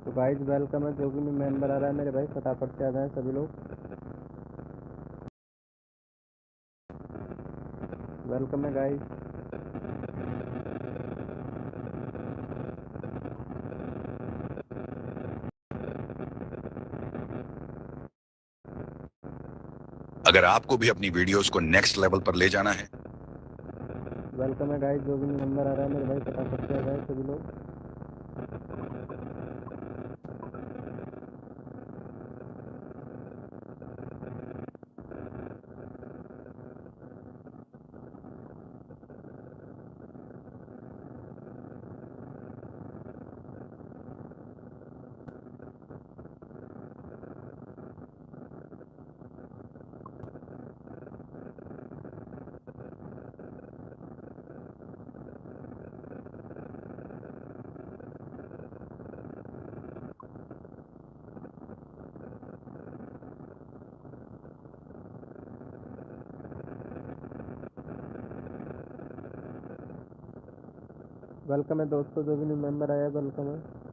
तो guys welcome है, जो भी न्यू मेंबर आ रहा है मेरे भाई फटाफट से आ जाएं सभी लोग। वेलकम है गाइज। अगर आपको भी अपनी वीडियोस को नेक्स्ट लेवल पर ले जाना है। वेलकम है गाइज, जो भी न्यू मेंबर आ रहा है मेरे भाई फटाफट से आ जाएं सभी लोग। वेलकम है दोस्तों, जो भी न्यू मेंबर आया वेलकम है।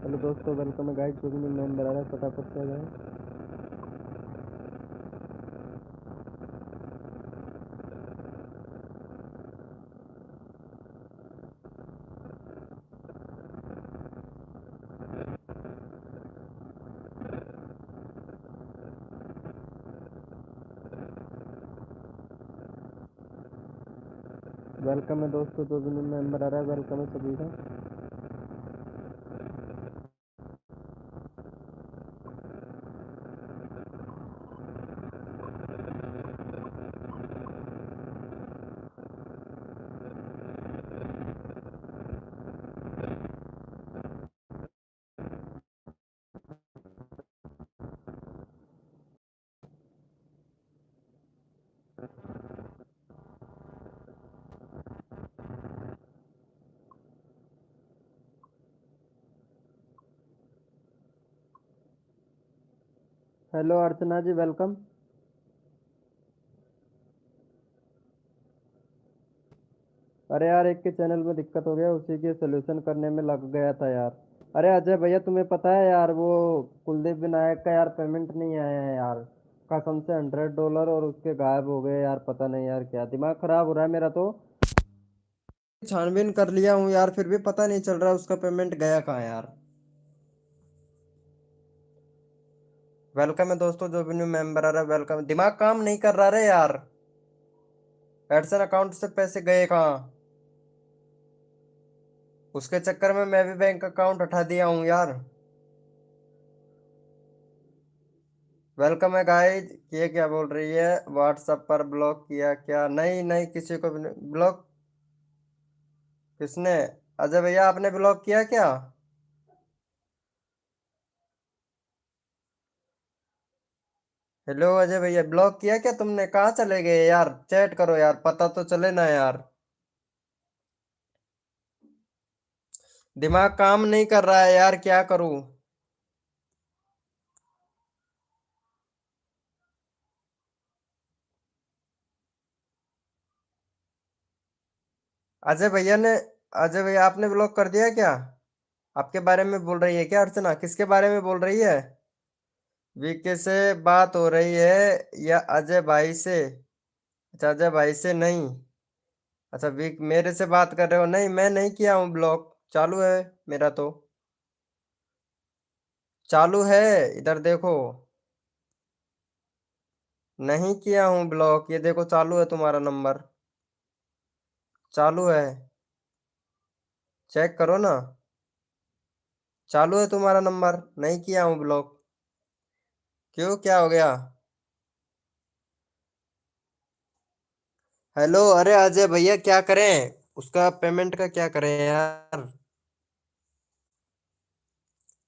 हेलो दोस्तों, वेलकम है गाइज, जो भी न्यू मेंबर आ रहा है फटाफट से आ जाएं। वेलकम है दोस्तों, जो भी न्यू मेंबर आ रहा है वेलकम है सभी का। हेलो अर्चना जी, वेलकम। अरे यार, एक के चैनल में दिक्कत हो गया, उसी के सोल्यूशन करने में लग गया था यार। अरे अजय भैया, तुम्हें पता है यार, वो कुलदीप विनायक का यार पेमेंट नहीं आया है यार। कसम से $100 और उसके गायब हो गए यार। पता नहीं यार, क्या दिमाग खराब हो रहा है मेरा तो। छानबीन कर लिया हूँ यार, फिर भी पता नहीं चल रहा उसका पेमेंट गया कहाँ यार। वेलकम है दोस्तों, जो भी न्यू मेंबर आ रहा है वेलकम। दिमाग काम नहीं कर रहा रे यार। एडसन अकाउंट से पैसे गए कहाँ? उसके चक्कर में मैं भी बैंक अकाउंट हटा दिया हूँ यार। वेलकम है गाइज। ये क्या बोल रही है? व्हाट्सएप पर ब्लॉक किया क्या? नहीं नहीं, किसी को भी नहीं ब्लॉक। किसने? अजय भैया, आपने ब्लॉक किया क्या? हेलो अजय भैया, ब्लॉक किया क्या तुमने? कहाँ चले गए यार? चैट करो यार, पता तो चले ना यार। दिमाग काम नहीं कर रहा है यार, क्या करूं? अजय भैया ने अजय भैया, आपने ब्लॉक कर दिया क्या? आपके बारे में बोल रही है क्या अर्चना? किसके बारे में बोल रही है? वीके से बात हो रही है या अजय भाई से? अच्छा, अजय भाई से नहीं। अच्छा, वीक मेरे से बात कर रहे हो? नहीं, मैं नहीं किया हूँ ब्लॉक। चालू है मेरा तो। चालू है, इधर देखो। नहीं किया हूँ ब्लॉक, ये देखो चालू है तुम्हारा नंबर। चालू है, चेक करो ना। चालू है तुम्हारा नंबर, नहीं किया हूँ ब्लॉक। क्यों, क्या हो गया? हेलो, अरे अजय भैया क्या करें, उसका पेमेंट का क्या करें यार?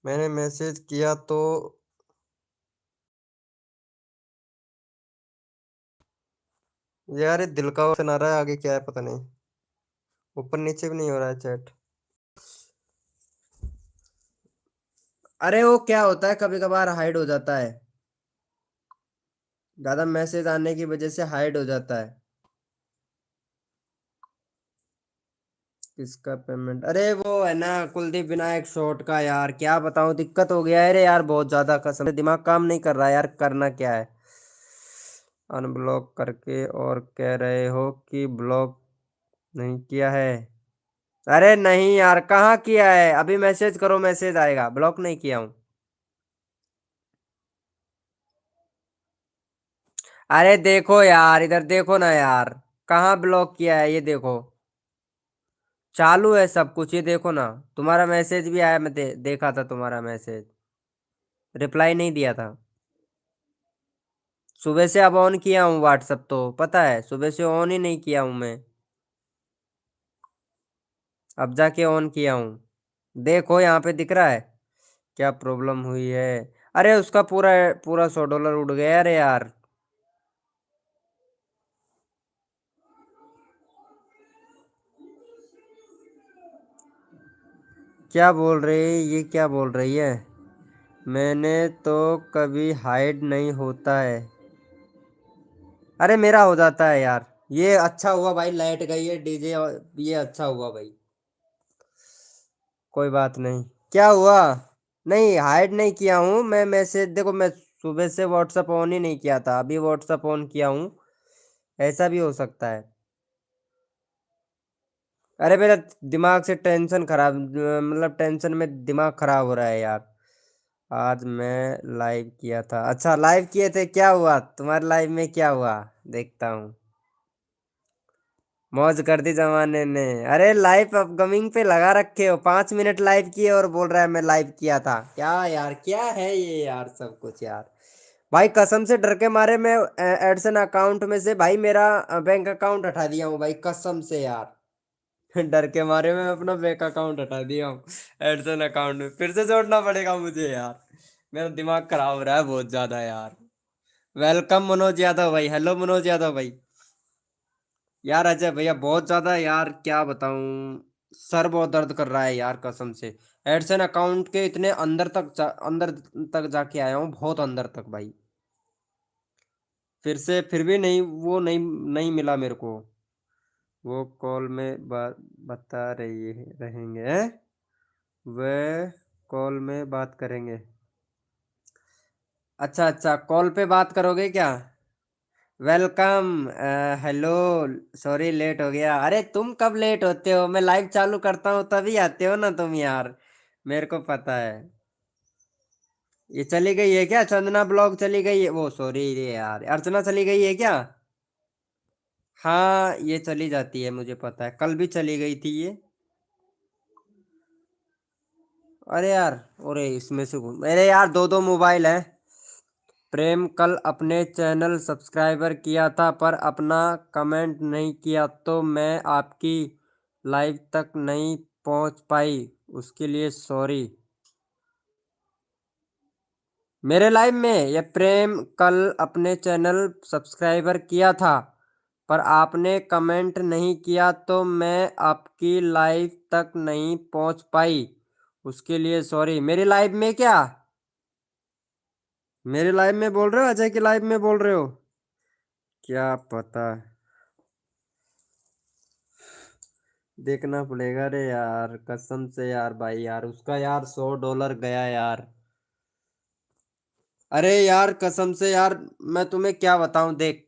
मैंने मैसेज किया तो। यार ये दिल का ऑप्शन आ रहा है, आगे क्या है पता नहीं। ऊपर नीचे भी नहीं हो रहा है चैट। अरे वो क्या होता है, कभी कभार हाइड हो जाता है। ज्यादा मैसेज आने की वजह से हाइड हो जाता है। किसका पेमेंट? अरे वो है ना, कुलदीप विनायक शॉर्ट का। यार क्या बताऊं, दिक्कत हो गया है रे यार, बहुत ज्यादा कसम से दिमाग काम नहीं कर रहा है यार, करना क्या है? अनब्लॉक करके और कह रहे हो कि ब्लॉक नहीं किया है। अरे नहीं यार, कहाँ किया है? अभी मैसेज करो, मैसेज आएगा। ब्लॉक नहीं किया हूँ। अरे देखो यार, इधर देखो ना यार। कहाँ ब्लॉक किया है, ये देखो। चालू है सब कुछ, ये देखो ना। तुम्हारा मैसेज भी आया, मैं देखा था तुम्हारा मैसेज। रिप्लाई नहीं दिया था। सुबह से अब ऑन किया हूँ व्हाट्सअप, तो पता है सुबह से ऑन ही नहीं किया हूँ मैं। अब जाके ऑन किया हूँ। देखो यहाँ पे दिख रहा है। क्या प्रॉब्लम हुई है? अरे उसका पूरा पूरा $100 उड़ गया अरे यार। क्या बोल रही है ये, क्या बोल रही है? मैंने तो कभी हाइड नहीं होता है। अरे मेरा हो जाता है यार। ये अच्छा हुआ भाई, लाइट गई है डीजे। ये अच्छा हुआ भाई। कोई बात नहीं। क्या हुआ? नहीं, हाइड नहीं किया हूँ मैं। मैसेज देखो, मैं सुबह से व्हाट्सअप ऑन ही नहीं किया था, अभी व्हाट्सअप ऑन किया हूँ। ऐसा भी हो सकता है। अरे मेरा दिमाग से टेंशन खराब, मतलब टेंशन में दिमाग खराब हो रहा है यार। आज मैं लाइव किया था। अच्छा, लाइव किए थे, क्या हुआ तुम्हारे लाइव में, क्या हुआ? देखता हूँ। मौज कर दी जमाने ने। अरे लाइव अपकमिंग पे लगा रखे हो, 5 मिनट लाइव किए और बोल रहा है मैं लाइव किया था। क्या यार, क्या है ये यार, सब कुछ यार। भाई कसम से डर के मारे मैं एडसन अकाउंट में से भाई मेरा बैंक अकाउंट हटा दिया हूँ भाई, कसम से यार। डर के मारे मैं अपना बैंक अकाउंट हटा दिया हूँ। एडसन अकाउंट में फिर से जोड़ना पड़ेगा मुझे यार। मेरा दिमाग खराब हो रहा है बहुत ज्यादा यार। वेलकम मनोज यादव भाई, हेलो मनोज यादव भाई। यार अजय भैया बहुत ज्यादा यार, क्या बताऊं। सर बहुत दर्द कर रहा है यार, कसम से। एडसन अकाउंट के इतने अंदर तक जाके आया हूँ, बहुत अंदर तक भाई। फिर से फिर भी नहीं, वो नहीं, नहीं मिला मेरे को। वो कॉल में बता रहेंगे हैं? वे कॉल में बात करेंगे। अच्छा अच्छा, कॉल पे बात करोगे क्या? वेलकम। हेलो। सॉरी लेट हो गया। अरे तुम कब लेट होते हो, मैं लाइव चालू करता हूँ तभी आते हो ना तुम यार। मेरे को पता है। ये चली गई है क्या, चंदना ब्लॉग चली गई है? वो सॉरी रे यार, अर्चना चली गई है क्या? हाँ ये चली जाती है, मुझे पता है, कल भी चली गई थी ये। अरे यार, अरे इसमें से मेरे यार दो दो मोबाइल है। प्रेम कल अपने चैनल सब्सक्राइबर किया था पर अपना कमेंट नहीं किया, तो मैं आपकी लाइव तक नहीं पहुंच पाई, उसके लिए सॉरी। मेरे लाइव में ये प्रेम कल अपने चैनल सब्सक्राइबर किया था पर आपने कमेंट नहीं किया, तो मैं आपकी लाइव तक नहीं पहुंच पाई, उसके लिए सॉरी। मेरी लाइव में क्या? मेरे लाइव में बोल रहे हो, अजय के लाइव में बोल रहे हो? क्या पता। देखना पड़ेगा रे यार, कसम से यार भाई यार, उसका यार $100 गया यार। अरे यार कसम से यार, मैं तुम्हें क्या बताऊं, देख।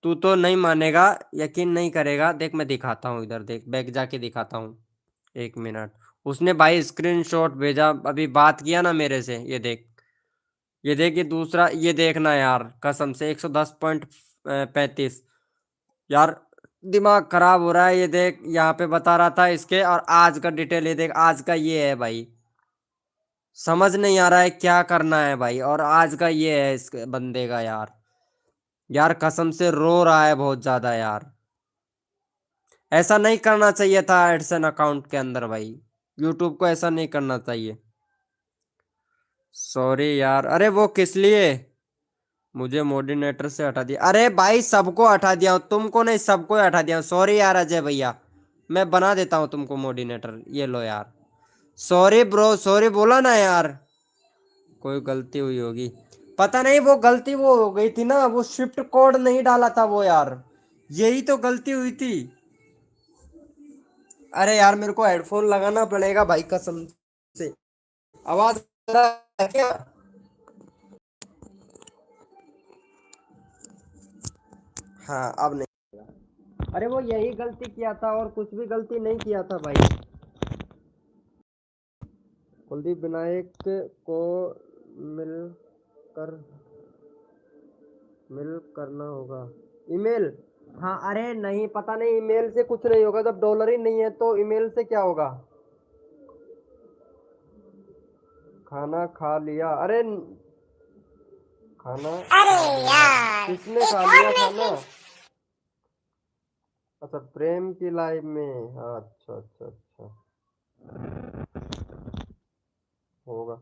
तू तो नहीं मानेगा, यकीन नहीं करेगा, देख मैं दिखाता हूँ, इधर देख, बैग जाके दिखाता हूँ। 1 मिनट। उसने भाई स्क्रीनशॉट भेजा, अभी बात किया ना मेरे से, ये देख। ये देख, ये दूसरा, ये देखना यार, कसम से 110.35। यार दिमाग खराब हो रहा है, ये देख यहाँ पे बता रहा था इसके, और आज का डिटेल ये देख, आज का ये है भाई। समझ नहीं आ रहा है क्या करना है भाई। और आज का ये है इस बंदे का यार। यार कसम से रो रहा है बहुत ज्यादा यार। ऐसा नहीं करना चाहिए था एडसन अकाउंट के अंदर भाई। यूट्यूब को ऐसा नहीं करना चाहिए। सॉरी यार। अरे वो किस लिए मुझे मॉडिनेटर से हटा दिया? अरे भाई सबको हटा दिया हूं, तुमको नहीं सबको हटा दिया हूं। सॉरी यार अजय भैया। मैं बना देता हूँ तुमको मॉडिनेटर, ये लो यार। सॉरी ब्रो, सॉरी बोला ना यार। कोई गलती हुई होगी। पता नहीं वो गलती वो हो गई थी ना, वो शिफ्ट कोड नहीं डाला था वो यार। यही तो गलती हुई थी। अरे यार मेरे को हेडफोन लगाना पड़ेगा भाई कसम से। आवाज आ रहा है क्या? हाँ अब नहीं। अरे वो यही गलती किया था और कुछ भी गलती नहीं किया था भाई। कुलदीप विनायक को मिलकर मिल करना होगा। ईमेल। हाँ अरे नहीं, पता नहीं, ईमेल से कुछ नहीं होगा। जब डॉलर ही नहीं है तो ईमेल से क्या होगा। खाना खा लिया। अरे खाना अरे खा लिया। यार किसने खा एक लिया और खाना? मैसेज। अच्छा, प्रेम की लाइफ में। हाँ, अच्छा अच्छा अच्छा। होगा।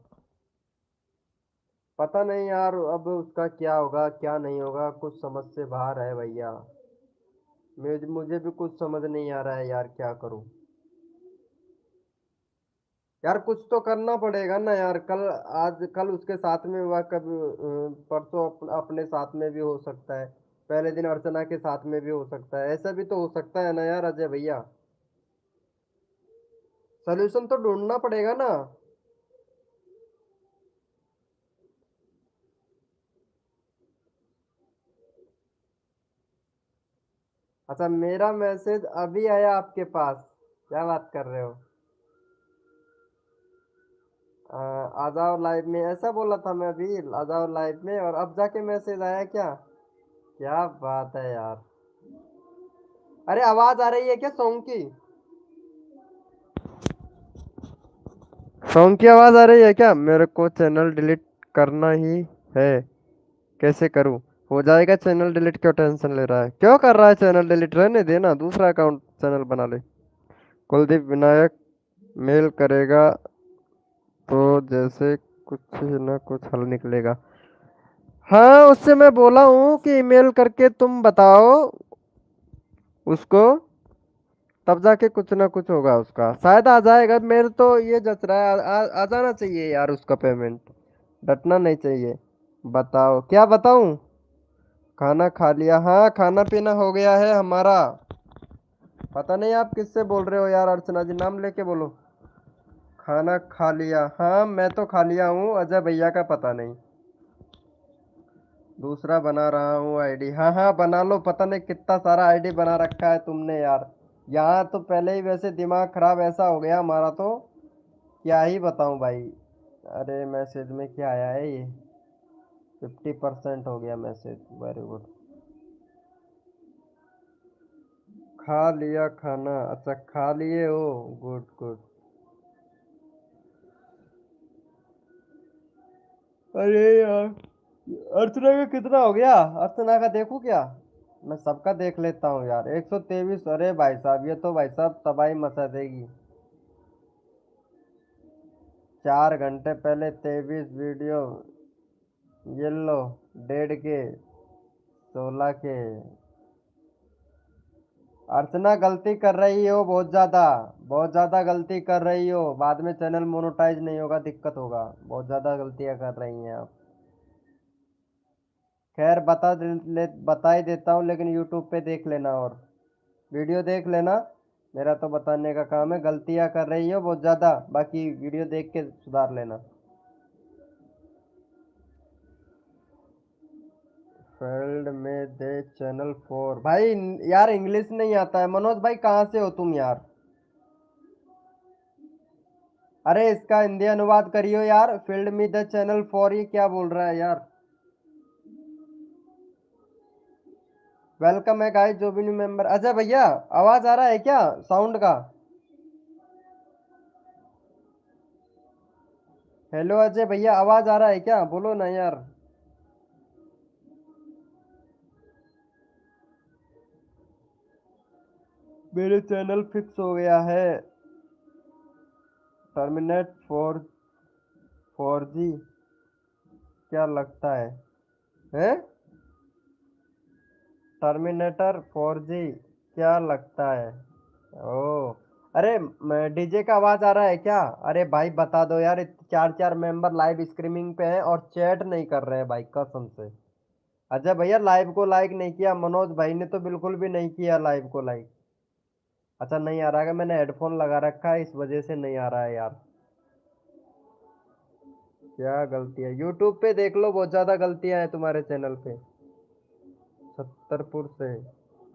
पता नहीं यार, अब उसका क्या होगा क्या नहीं होगा, कुछ समझ से बाहर है भैया। मुझे भी कुछ समझ नहीं आ रहा है यार, क्या करूं। यार कुछ तो करना पड़ेगा ना यार। कल आज कल उसके साथ में हुआ, कभी परसों अपने साथ में भी हो सकता है। पहले दिन अर्चना के साथ में भी हो सकता है। ऐसा भी तो हो सकता है ना यार अजय भैया। सोल्यूशन तो ढूंढना पड़ेगा ना। अच्छा, मेरा मैसेज अभी आया आपके पास? क्या बात कर रहे हो? आ जाओ लाइव में, ऐसा बोला था मैं अभी। आ जाओ लाइव में और अब जाके मैसेज आया क्या? क्या बात है यार। अरे आवाज आ रही है क्या सॉन्ग की? सॉन्ग की आवाज आ रही है क्या? मेरे को चैनल डिलीट करना ही है, कैसे करूं? हो जाएगा चैनल डिलीट, क्यों टेंशन ले रहा है? क्यों कर रहा है चैनल डिलीट? रहने देना, दूसरा अकाउंट चैनल बना ले। कुलदीप विनायक मेल करेगा तो जैसे कुछ ना कुछ हल निकलेगा। हाँ, उससे मैं बोला हूँ कि ईमेल करके तुम बताओ उसको, तब जाके कुछ ना कुछ होगा उसका। शायद आ जाएगा। मेरे तो ये जच रहा है आ जाना चाहिए यार उसका पेमेंट। डटना नहीं चाहिए। बताओ क्या बताऊं? खाना खा लिया। हाँ, खाना पीना हो गया है हमारा। पता नहीं आप किससे बोल रहे हो यार, अर्चना जी नाम लेके बोलो। खाना खा लिया। हाँ मैं तो खा लिया हूँ, अजय भैया का पता नहीं। दूसरा बना रहा हूँ आईडी। हाँ हाँ बना लो। पता नहीं कितना सारा आईडी बना रखा है तुमने यार। यहाँ तो पहले ही वैसे दिमाग खराब ऐसा हो गया हमारा तो, क्या ही बताऊँ भाई। अरे मैसेज में क्या आया है ये? 50% हो गया मैसेज। Very good. खा लिया खाना। अच्छा खा लिए हो, गुड गुड। अरे यार, अर्चना का कितना हो गया? अर्चना का देखूं क्या? मैं सबका देख लेता हूँ यार। 123। अरे भाई साहब, ये तो भाई साहब तबाही मचा देगी। 4 घंटे पहले 23 वीडियो। ये लो, 1.5 के, 16 के। अर्चना गलती कर रही हो बहुत ज्यादा। बहुत ज्यादा गलती कर रही हो, बाद में चैनल मोनेटाइज नहीं होगा, दिक्कत होगा। बहुत ज्यादा गलतियां कर रही हैं आप। खैर बता ही देता हूँ, लेकिन यूट्यूब पे देख लेना और वीडियो देख लेना। मेरा तो बताने का काम है। गलतियां कर रही हो बहुत ज्यादा, बाकी वीडियो देख के सुधार लेना। फील्ड में दे चैनल 4 भाई। यार इंग्लिश नहीं आता है मनोज भाई, कहाँ से हो तुम यार? अरे इसका हिंदी अनुवाद करियो यार। फील्ड में द चैनल 4, ये क्या बोल रहा है यार? वेलकम है गाइस, जो भी न्यू मेंबर। अच्छा भैया, आवाज आ रहा है क्या साउंड का? हेलो अजय भैया, आवाज आ रहा है क्या? बोलो ना यार। मेरे चैनल फिक्स हो गया है। Terminate 4G। क्या लगता है? हैं? Terminator 4G। क्या लगता है? ओ, अरे डीजे का आवाज आ रहा है क्या? अरे भाई बता दो यार, चार चार मेंबर लाइव स्ट्रीमिंग पे हैं और चैट नहीं कर रहे हैं भाई, कसम से। अजय भैया लाइव को लाइक नहीं किया, मनोज भाई ने तो बिल्कुल भी नहीं किया लाइव को लाइक। अच्छा नहीं आ रहा है, मैंने हेडफोन लगा रखा है इस वजह से नहीं आ रहा है यार। क्या गलती है? यूट्यूब पे देख लो, बहुत ज्यादा गलतियां हैं तुम्हारे चैनल पे। छतरपुर से?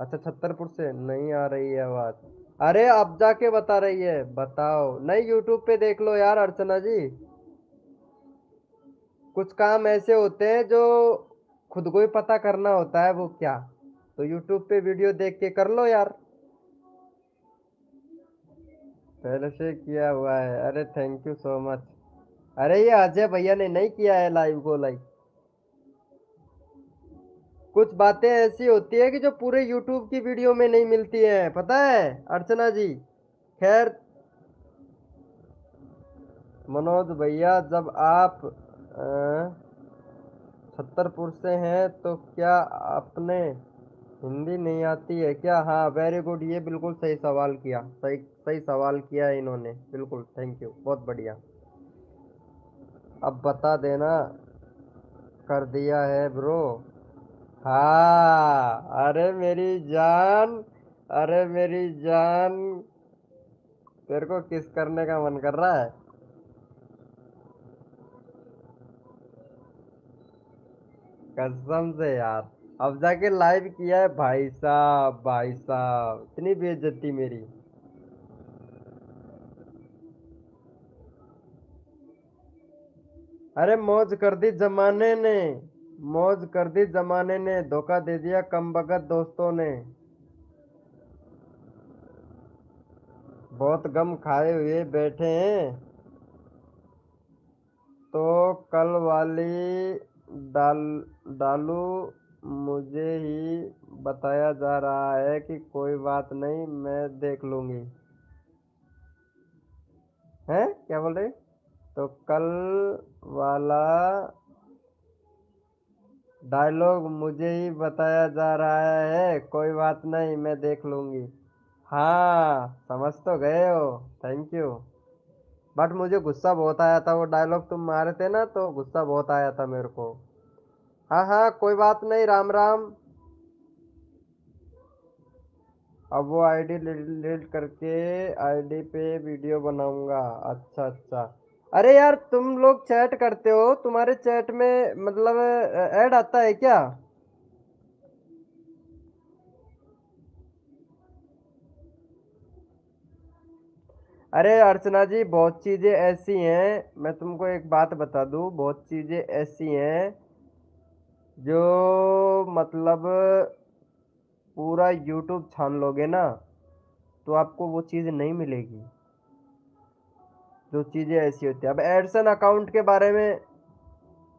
अच्छा छतरपुर से नहीं आ रही है आवाज। अरे अब जाके बता रही है, बताओ। नहीं यूट्यूब पे देख लो यार अर्चना जी। कुछ काम ऐसे होते हैं जो खुद को ही पता करना होता है, वो क्या। तो यूट्यूब पे वीडियो देख के कर लो यार। पहले से किया हुआ है? अरे थैंक यू सो मच। अरे ये अजय भैया ने नहीं किया है लाइव को लाइक। कुछ बातें ऐसी होती है कि जो पूरे यूट्यूब की वीडियो में नहीं मिलती हैं, पता है अर्चना जी। खैर मनोज भैया, जब आप छतरपुर से हैं तो क्या आपने हिंदी नहीं आती है क्या? हाँ वेरी गुड, ये बिल्कुल सही सवाल किया, सही सही सवाल किया है इन्होंने, बिल्कुल थैंक यू, बहुत बढ़िया। अब बता देना। कर दिया है ब्रो। हाँ अरे मेरी जान, अरे मेरी जान, तेरे को किस करने का मन कर रहा है? कसम से यार। अब जाके लाइव किया है भाई साहब, भाई साहब इतनी बेइज्जती मेरी। अरे मौज कर दी जमाने ने, मौज कर दी जमाने ने, धोखा दे दिया कमबख्त दोस्तों ने। बहुत गम खाए हुए बैठे हैं। तो कल वाली डाल डालू, मुझे ही बताया जा रहा है कि कोई बात नहीं मैं देख लूंगी। हैं क्या बोल रहे? तो कल वाला डायलॉग मुझे ही बताया जा रहा है, कोई बात नहीं मैं देख लूंगी। हाँ समझ तो गए हो, थैंक यू। बट मुझे गुस्सा बहुत आया था, वो डायलॉग तुम मारे थे ना तो गुस्सा बहुत आया था मेरे को। हाँ हाँ कोई बात नहीं, राम राम। अब वो आईडी डिलीट करके आईडी पे वीडियो बनाऊंगा। अच्छा अच्छा। अरे यार तुम लोग चैट करते हो, तुम्हारे चैट में मतलब ऐड आता है क्या? अरे अर्चना जी बहुत चीज़ें ऐसी हैं, मैं तुमको एक बात बता दूं, बहुत चीज़ें ऐसी हैं जो मतलब पूरा यूट्यूब छान लोगे ना तो आपको वो चीज़ नहीं मिलेगी। जो चीज़ें ऐसी होती है, अब एडसन अकाउंट के बारे में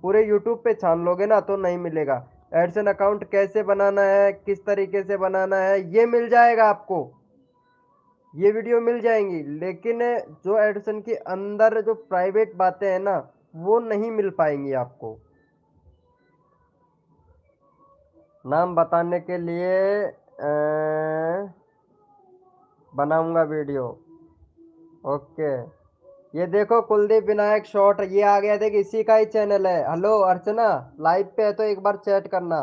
पूरे यूट्यूब पे छान लोगे ना तो नहीं मिलेगा। एडसन अकाउंट कैसे बनाना है, किस तरीके से बनाना है, ये मिल जाएगा आपको, ये वीडियो मिल जाएंगी। लेकिन जो एडसन के अंदर जो प्राइवेट बातें हैं ना, वो नहीं मिल पाएंगी आपको। नाम बताने के लिए बनाऊंगा वीडियो। ओके। ये देखो कुलदीप विनायक शॉट ये आ गया, देख इसी का ही चैनल है। हेलो अर्चना, लाइव पे है तो एक बार चैट करना।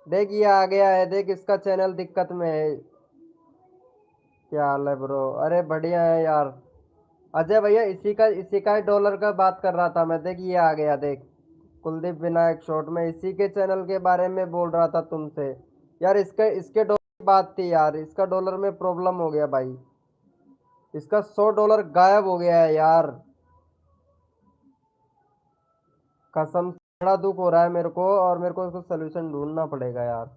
देख ये आ गया है, देख इसका चैनल दिक्कत में है। क्या हाल है ब्रो? अरे बढ़िया है यार। अजय भैया इसी का ही डॉलर का बात कर रहा था मैं, देख ये आ गया देख। कुलदीप विनायक शॉर्ट में इसी के चैनल के बारे में बोल रहा था तुमसे। यार इसके इसके डॉलर की बात थी यार, इसका डॉलर में प्रॉब्लम हो गया भाई। इसका $100 गायब हो गया है यार। कसम से बड़ा दुख हो रहा है मेरे को, और मेरे को इसका सोल्यूशन ढूंढना पड़ेगा यार।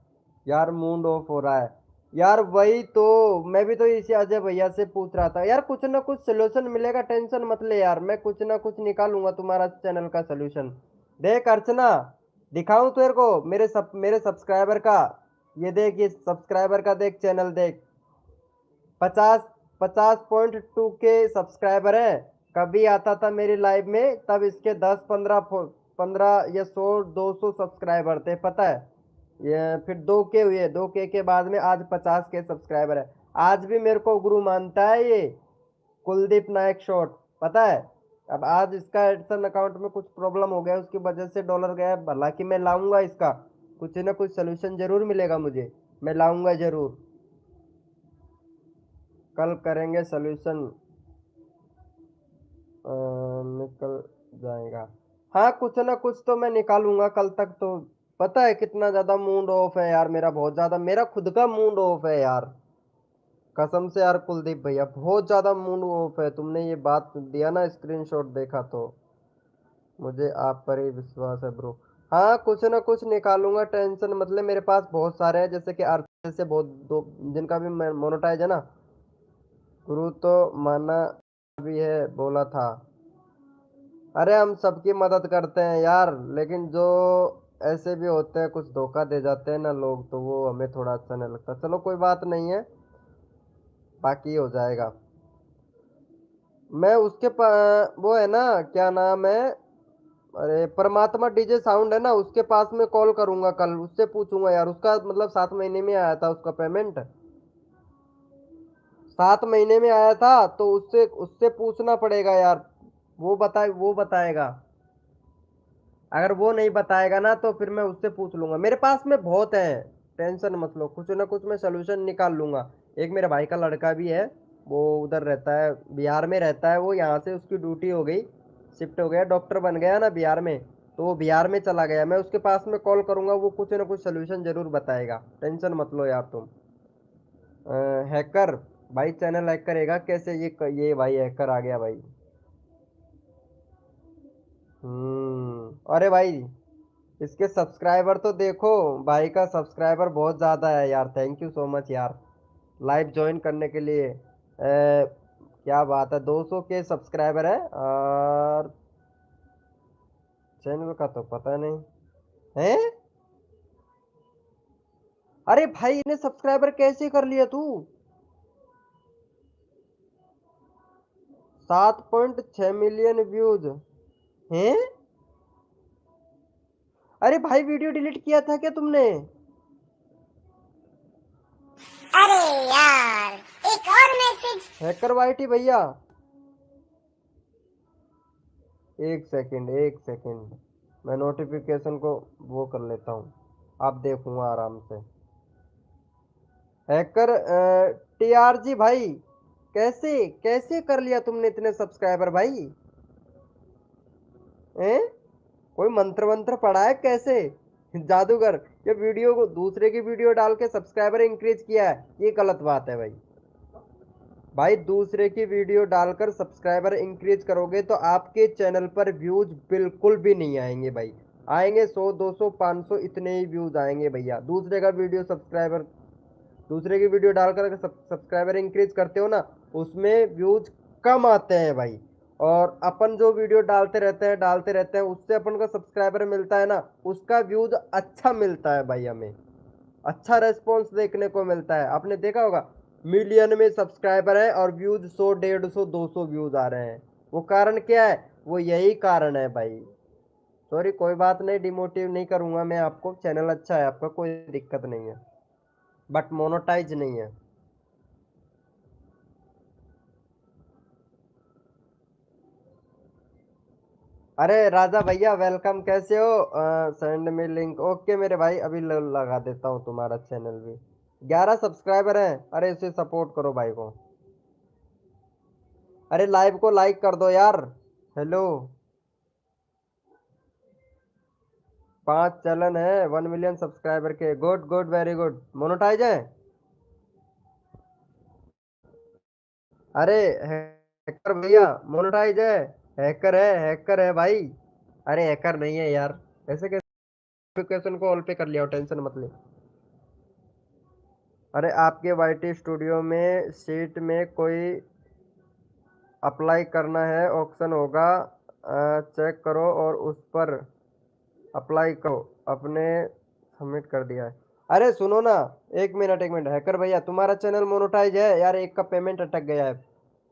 यार मूड ऑफ हो रहा है। यार वही तो, मैं भी तो इसी अजय भैया से पूछ रहा था यार, कुछ ना कुछ सोल्यूशन मिलेगा, टेंशन मत ले यार, मैं कुछ ना कुछ निकालूंगा तुम्हारा चैनल का सोल्यूशन। देख अर्चना, दिखाऊं तेरे को मेरे सब्सक्राइबर का, ये देख, ये सब्सक्राइबर का देख, चैनल देख, 50.2 के सब्सक्राइबर है। कभी आता था मेरी लाइव में तब इसके 10 15 15 या 100 200 सब्सक्राइबर थे, पता है। ये फिर 2 के हुए, 2 के बाद में आज 50 के सब्सक्राइबर है। आज भी मेरे को गुरु मानता है ये कुलदीप नायक शॉट, पता है। अब आज इसका एडसन अकाउंट में कुछ प्रॉब्लम हो गया, उसकी वजह से डॉलर गया, हालांकि मैं लाऊंगा इसका कुछ ना कुछ सोल्यूशन जरूर मिलेगा मुझे, मैं लाऊंगा जरूर, कल करेंगे सोल्यूशन, निकल जाएगा। हाँ कुछ ना कुछ तो मैं निकालूंगा कल तक तो। पता है कितना ज्यादा मूड ऑफ है यार मेरा, बहुत ज्यादा मेरा खुद का मूड ऑफ है यार, कसम से यार कुलदीप भैया बहुत ज्यादा मूड ऑफ है। तुमने ये बात दिया ना, स्क्रीनशॉट देखा तो मुझे आप पर ही विश्वास है ब्रो। हाँ कुछ ना कुछ निकालूंगा, टेंशन मतलब मेरे पास बहुत सारे हैं, जैसे कि आरती से बहुत दो, जिनका भी मोनेटाइज है ना, गुरु तो माना भी है बोला था। अरे हम सबकी मदद करते हैं यार, लेकिन जो ऐसे भी होते हैं कुछ धोखा दे जाते हैं ना लोग, तो वो हमें थोड़ा अच्छा नहीं लगता। चलो कोई बात नहीं है, बाकी हो जाएगा। मैं वो है ना, क्या नाम है, अरे परमात्मा डीजे साउंड है ना, उसके पास में कॉल करूंगा कल, उससे पूछूंगा यार, उसका मतलब 7 महीने में आया था उसका पेमेंट, 7 महीने में आया था, तो उससे उससे पूछना पड़ेगा यार, वो बताएगा। अगर वो नहीं बताएगा ना तो फिर मैं उससे पूछ लूंगा, मेरे पास में बहुत है, टेंशन मत लो, कुछ ना कुछ मैं सोल्यूशन निकाल लूंगा। एक मेरे भाई का लड़का भी है, वो उधर रहता है, बिहार में रहता है वो, यहाँ से उसकी ड्यूटी हो गई, शिफ्ट हो गया, डॉक्टर बन गया ना बिहार में, तो वो बिहार में चला गया। मैं उसके पास में कॉल करूंगा, वो कुछ ना कुछ सोल्यूशन जरूर बताएगा, टेंशन मत लो यार तुम। हैकर, भाई चैनल हैक करेगा कैसे, ये भाई हैकर आ गया भाई। अरे भाई इसके सब्सक्राइबर तो देखो, भाई का सब्सक्राइबर बहुत ज़्यादा है यार, थैंक यू सो मच यार लाइव ज्वाइन करने के लिए। क्या बात है, 200 के सब्सक्राइबर है, और चैनल का तो पता नहीं है। अरे भाई इन्हें सब्सक्राइबर कैसे कर लिया तू, 7.6 मिलियन व्यूज हैं। अरे भाई वीडियो डिलीट किया था क्या तुमने। अरे यार, एक और मैसेज। हैकर वाईटी भैया, एक सेकंड एक सेकंड, मैं नोटिफिकेशन को वो कर लेता हूँ, आप देखूंगा आराम से। हैकर टीआरजी भाई, कैसे कैसे कर लिया तुमने इतने सब्सक्राइबर भाई, हैं, कोई मंत्र वंत्र पढ़ा है कैसे, जादूगर, ये वीडियो को दूसरे की वीडियो डाल के सब्सक्राइबर इंक्रीज किया है, ये गलत बात है भाई। भाई दूसरे की वीडियो डालकर सब्सक्राइबर इंक्रीज करोगे तो आपके चैनल पर व्यूज बिल्कुल भी नहीं आएंगे भाई, आएंगे 100 200 500 इतने ही व्यूज आएंगे भैया। दूसरे की वीडियो डालकर अगर सब्सक्राइबर इंक्रीज करते हो ना, उसमें व्यूज कम आते हैं भाई। और अपन जो वीडियो डालते रहते हैं उससे अपन को सब्सक्राइबर मिलता है ना, उसका व्यूज अच्छा मिलता है भाई, हमें अच्छा रेस्पॉन्स देखने को मिलता है। आपने देखा होगा मिलियन में सब्सक्राइबर है और व्यूज 100 150 200 व्यूज आ रहे हैं, वो कारण क्या है, वो यही कारण है भाई। सॉरी कोई बात नहीं, डिमोटिव नहीं करूंगा मैं आपको, चैनल अच्छा है आपका, कोई दिक्कत नहीं है, बट मोनोटाइज नहीं है। अरे राजा भैया वेलकम, कैसे हो, सेंड में लिंक, ओके मेरे भाई, अभी लगा देता हूँ तुम्हारा चैनल भी। 11 सब्सक्राइबर हैं, अरे इसे सपोर्ट करो भाई को। अरे लाइव को लाइक कर दो यार, हेलो। 5 चैनल है 1 मिलियन सब्सक्राइबर के, good good very good, monetise है। अरे हैकर भैया मोनेटाइज है, हैकर है भाई, अरे हैकर नहीं है यार, ऐसे कैसे नोटिफिकेशन को ऑल पे कर लिया हो, टेंशन मत ले। अरे आपके वाईटी स्टूडियो में सीट में कोई अप्लाई करना है, ऑप्शन होगा, चेक करो और उस पर अप्लाई करो। अपने सबमिट कर दिया है। अरे सुनो ना, एक मिनट हैकर भैया, तुम्हारा चैनल मोनेटाइज है यार? एक का पेमेंट अटक गया है।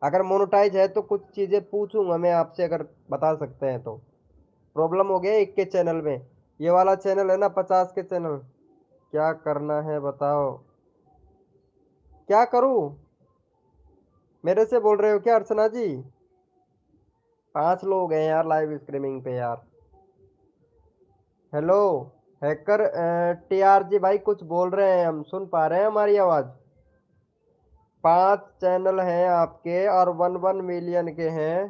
अगर मोनेटाइज है तो कुछ चीज़ें पूछूंगा मैं आपसे, अगर बता सकते हैं तो। प्रॉब्लम हो गया एक के चैनल में, ये वाला चैनल है ना 50 के चैनल। क्या करना है बताओ? क्या करूं? मेरे से बोल रहे हो क्या अर्चना जी? 5 लोग हैं यार लाइव स्ट्रीमिंग पे यार। हेलो हैकर टीआर जी भाई, कुछ बोल रहे हैं, हम सुन पा रहे हैं हमारी आवाज़। 5 चैनल हैं आपके और 1 1 मिलियन के हैं।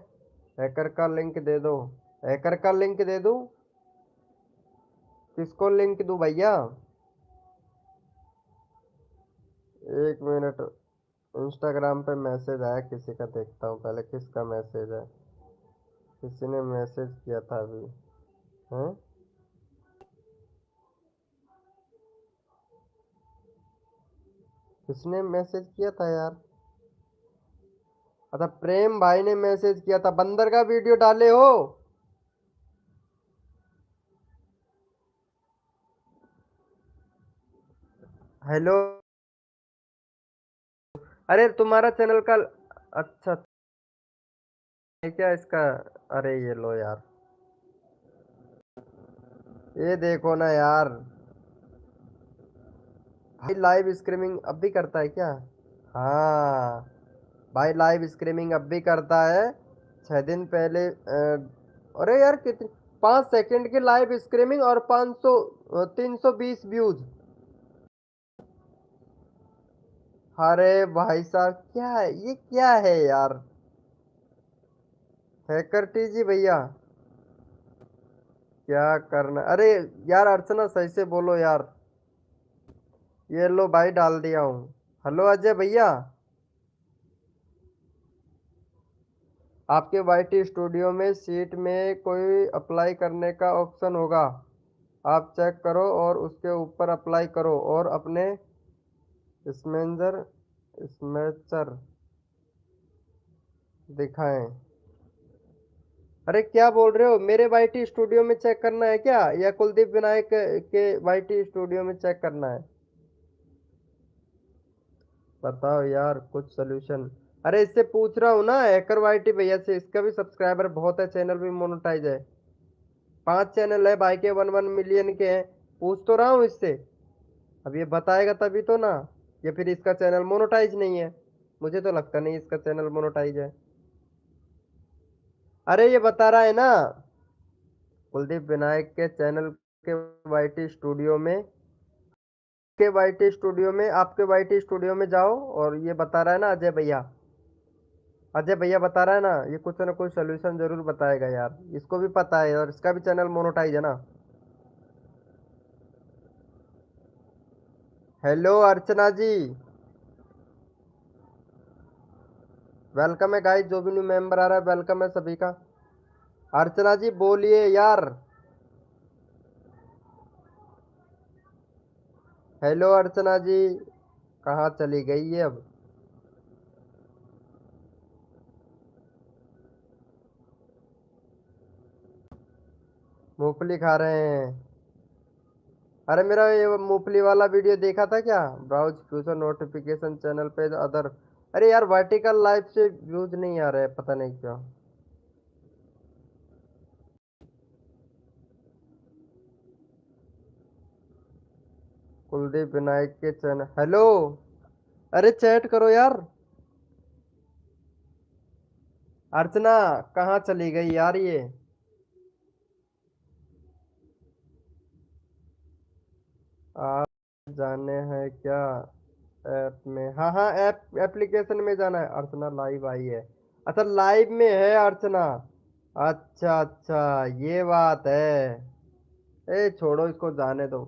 हैकर का लिंक दे दो। हैकर का लिंक दे दूं? किसको लिंक दूं भैया? एक मिनट, इंस्टाग्राम पे मैसेज आया किसी का, देखता हूँ पहले किसका मैसेज है। किसी ने मैसेज किया था अभी। हैं? किसने मैसेज किया था यार? अच्छा, प्रेम भाई ने मैसेज किया था। बंदर का वीडियो डाले हो? हेलो। अरे तुम्हारा चैनल का, अच्छा है क्या इसका? अरे ये लो यार, ये देखो ना यार। भाई लाइव स्ट्रीमिंग अब भी करता है क्या? हाँ भाई, लाइव स्ट्रीमिंग अब भी करता है। 6 दिन पहले अरे यार कितनी, 5 सेकंड की लाइव स्ट्रीमिंग और 500 320 व्यूज। अरे भाई साहब, क्या है ये, क्या है यार? हैकर टीजी भैया, क्या करना? अरे यार अर्चना, सही से बोलो यार। ये लो भाई, डाल दिया हूँ। हेलो अजय भैया, आपके वाईटी स्टूडियो में सीट में कोई अप्लाई करने का ऑप्शन होगा, आप चेक करो और उसके ऊपर अप्लाई करो और अपने स्मेंजर स्मेचर दिखाएं। अरे क्या बोल रहे हो? मेरे वाईटी स्टूडियो में चेक करना है क्या, या कुलदीप विनायक के वाईटी स्टूडियो में चेक करना है? बताओ यार कुछ सोल्यूशन। अरे इससे पूछ रहा हूँ ना, हैकर वाईटी भैया से, इसका भी सब्सक्राइबर बहुत है, चैनल भी मोनेटाइज है। 5 चैनल है भाई के, 1 1 मिलियन के हैं। पूछ तो रहा हूँ इससे, अब ये बताएगा तभी तो ना। या फिर इसका चैनल मोनेटाइज नहीं है? मुझे तो लगता नहीं इसका चैनल मोनेटाइज है। अरे ये बता रहा है ना, कुलदीप विनायक के चैनल के वाईटी स्टूडियो में, के वाईटी स्टूडियो में, आपके वाईटी स्टूडियो में जाओ, और ये बता रहा है ना अजय भैया, अजय भैया बता रहा है ना, ये कुछ ना कुछ सोल्यूशन जरूर बताएगा यार। इसको भी पता है और इसका भी चैनल मोनेटाइज है ना। हेलो अर्चना जी, वेलकम है गाइस, जो भी न्यू मेंबर आ रहा है वेलकम है सभी का। अर्चना जी बोलिए यार। हेलो अर्चना जी, कहाँ चली गई ये अब? मूंगफली खा रहे हैं? अरे मेरा ये मूंगफली वाला वीडियो देखा था क्या? ब्राउज फ्यूचर नोटिफिकेशन चैनल पे अदर। अरे यार वर्टिकल लाइव से व्यूज नहीं आ रहे, पता नहीं क्यों। कुलदीप विनायक के चैनल, हेलो। अरे चैट करो यार। अर्चना, कहाँ चली गई यार ये? आप जाने हैं क्या ऐप में? हाँ हाँ, ऐप एप्लीकेशन में जाना है। अर्चना लाइव आई है? अच्छा लाइव में है अर्चना। अच्छा अच्छा, ये बात है। ए छोड़ो इसको, जाने दो।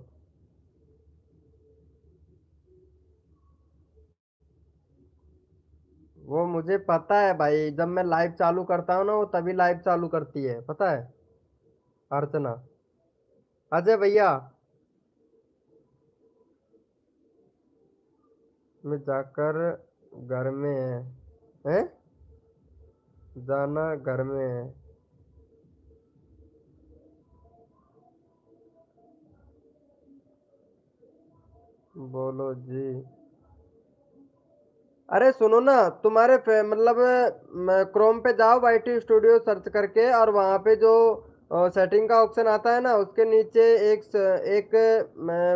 वो मुझे पता है भाई, जब मैं लाइव चालू करता हूँ ना, वो तभी लाइव चालू करती है, पता है अर्चना। अजय भैया, में जाकर घर में हैं? जाना घर में है। बोलो जी। अरे सुनो ना, तुम्हारे मतलब क्रोम पे जाओ, वाईटी स्टूडियो सर्च करके, और वहाँ पे जो सेटिंग का ऑप्शन आता है ना, उसके नीचे एक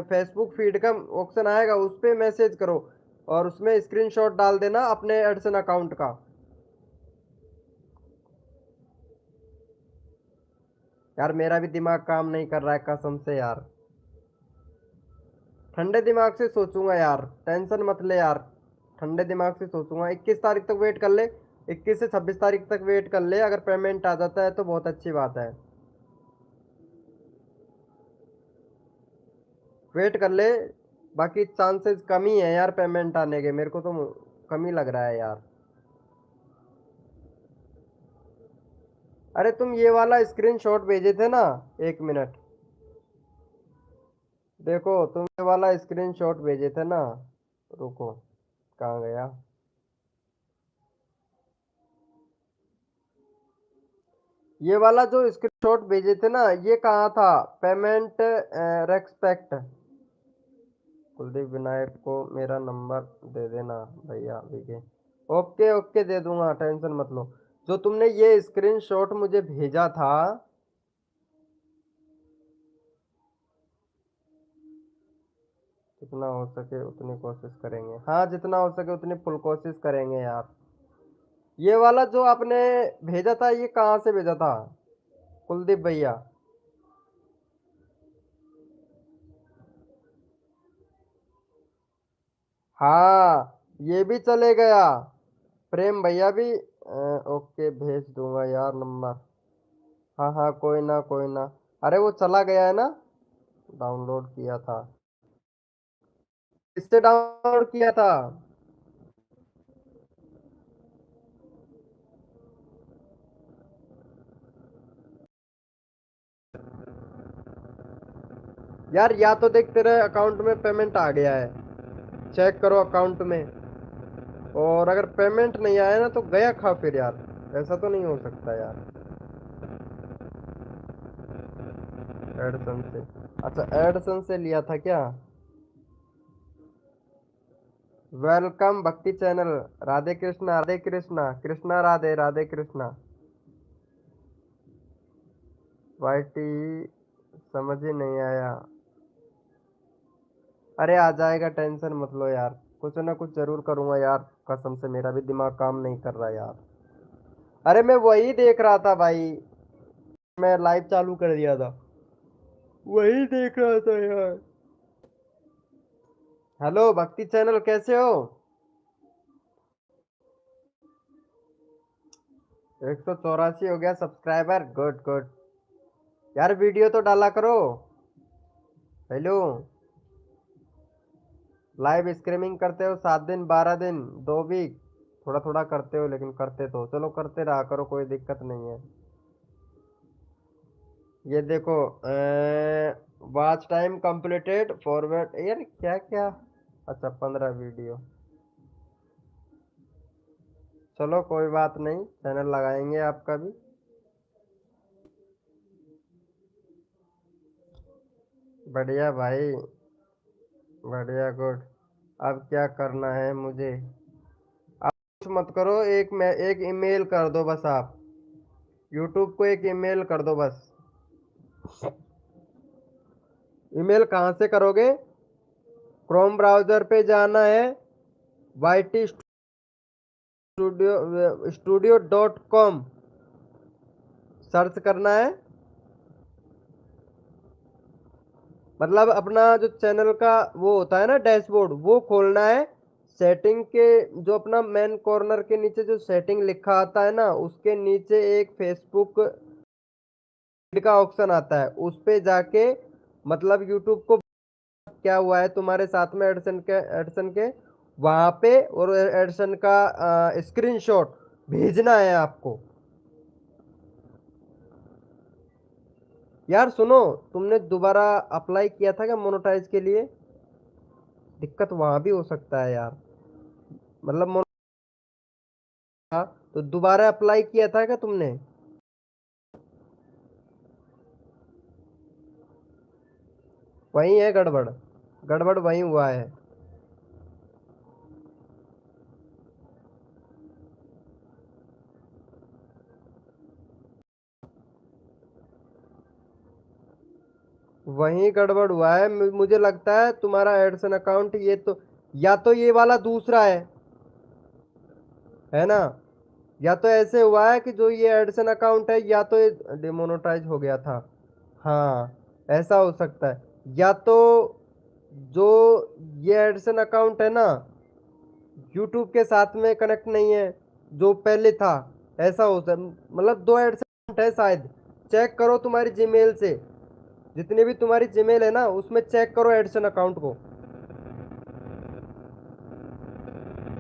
फेसबुक फीड का ऑप्शन आएगा, उस पे मैसेज करो और उसमें स्क्रीनशॉट डाल देना अपने एडसन अकाउंट का। यार मेरा भी दिमाग काम नहीं कर रहा है कसम से यार। ठंडे दिमाग से सोचूंगा यार, टेंशन मत ले यार। ठंडे दिमाग से सोचूंगा, 21 तारीख तक वेट कर ले। 21 से 26 तारीख तक वेट कर ले, अगर पेमेंट आ जाता है तो बहुत अच्छी बात है। वेट कर ले। बाकी चांसेस कम ही है यार पेमेंट आने के, मेरे को तो कम ही लग रहा है यार। अरे तुम ये वाला स्क्रीनशॉट भेजे थे ना, 1 मिनट। देखो तुम ये वाला स्क्रीनशॉट भेजे थे ना, रुको कहाँ गया। ये वाला जो स्क्रीनशॉट भेजे थे ना, ये कहाँ था? Payment respect. कुलदीप विनायक को मेरा नंबर दे देना भैया विके। ओके ओके दे दूंगा, टेंशन मत लो। जो तुमने ये स्क्रीनशॉट मुझे भेजा था, जितना हो सके उतनी कोशिश करेंगे। हाँ जितना हो सके उतनी फुल कोशिश करेंगे यार। ये वाला जो आपने भेजा था, ये कहाँ से भेजा था कुलदीप भैया? हाँ ये भी चले गया। प्रेम भैया भी ओके भेज दूंगा यार नंबर। हाँ हाँ कोई ना कोई ना। अरे वो चला गया है ना, डाउनलोड किया था। किससे डाउनलोड किया था? यार या तो देख तेरे अकाउंट में पेमेंट आ गया है, चेक करो अकाउंट में। और अगर पेमेंट नहीं आया ना तो गया खा फिर यार, ऐसा तो नहीं हो सकता यार। एडसन से, अच्छा एडसन से लिया था क्या? वेलकम भक्ति चैनल। राधे कृष्णा कृष्णा राधे राधे कृष्णा। वाईटी समझ ही नहीं आया। अरे आ जाएगा, टेंशन मत लो यार। कुछ ना कुछ जरूर करूंगा यार, कसम से मेरा भी दिमाग काम नहीं कर रहा यार। अरे मैं वही देख रहा था भाई, मैं लाइव चालू कर दिया था, वही देख रहा था यार। हेलो भक्ति चैनल कैसे हो? 184 हो गया सब्सक्राइबर, गुड गुड। यार वीडियो तो डाला करो। हेलो, लाइव स्ट्रीमिंग करते हो 7 दिन 12 दिन 2 वीक, थोड़ा थोड़ा करते हो लेकिन करते तो चलो, करते रहा करो, कोई दिक्कत नहीं है। ये देखो वॉच टाइम कंप्लीटेड फॉरवर्ड, यार क्या क्या। अच्छा 15 वीडियो, चलो कोई बात नहीं, चैनल लगाएंगे आपका भी। बढ़िया भाई, बढ़िया गुड। अब क्या करना है मुझे? आप कुछ मत करो, एक ईमेल कर दो बस आप, यूट्यूब को एक ईमेल कर दो बस। ईमेल कहाँ से करोगे? क्रोम ब्राउजर पे जाना है, वाईटी स्टूडियो.com सर्च करना है। मतलब अपना जो चैनल का वो होता है ना डैशबोर्ड, वो खोलना है। सेटिंग के जो अपना मेन कॉर्नर के नीचे जो सेटिंग लिखा आता है ना, उसके नीचे एक फेसबुक का ऑप्शन आता है, उस पे जाके मतलब यूट्यूब को क्या हुआ है तुम्हारे साथ में एडसन के वहां पे, और एडसन का स्क्रीनशॉट भेजना है आपको। यार सुनो, तुमने दोबारा अप्लाई किया था क्या मोनेटाइज के लिए? दिक्कत वहां भी हो सकता है यार। मतलब था तो दोबारा अप्लाई किया था क्या तुमने? वही है गड़बड़, गड़बड़ वही हुआ है। वही गड़बड़ हुआ है। मुझे लगता है तुम्हारा एडसन अकाउंट ये तो, या तो ये वाला दूसरा है ना? या तो ऐसे हुआ है कि जो ये एडसन अकाउंट है, या तो ये डिमोनेटाइज हो गया था। हाँ, ऐसा हो सकता है। या तो जो ये एडसन अकाउंट है ना, यूट्यूब के साथ में कनेक्ट नहीं है जो पहले था। ऐसा हो सकता, मतलब दो एडसन अकाउंट है शायद। चेक करो तुम्हारी जीमेल से, जितनी भी तुम्हारी जीमेल है ना उसमें चेक करो एडसन अकाउंट को।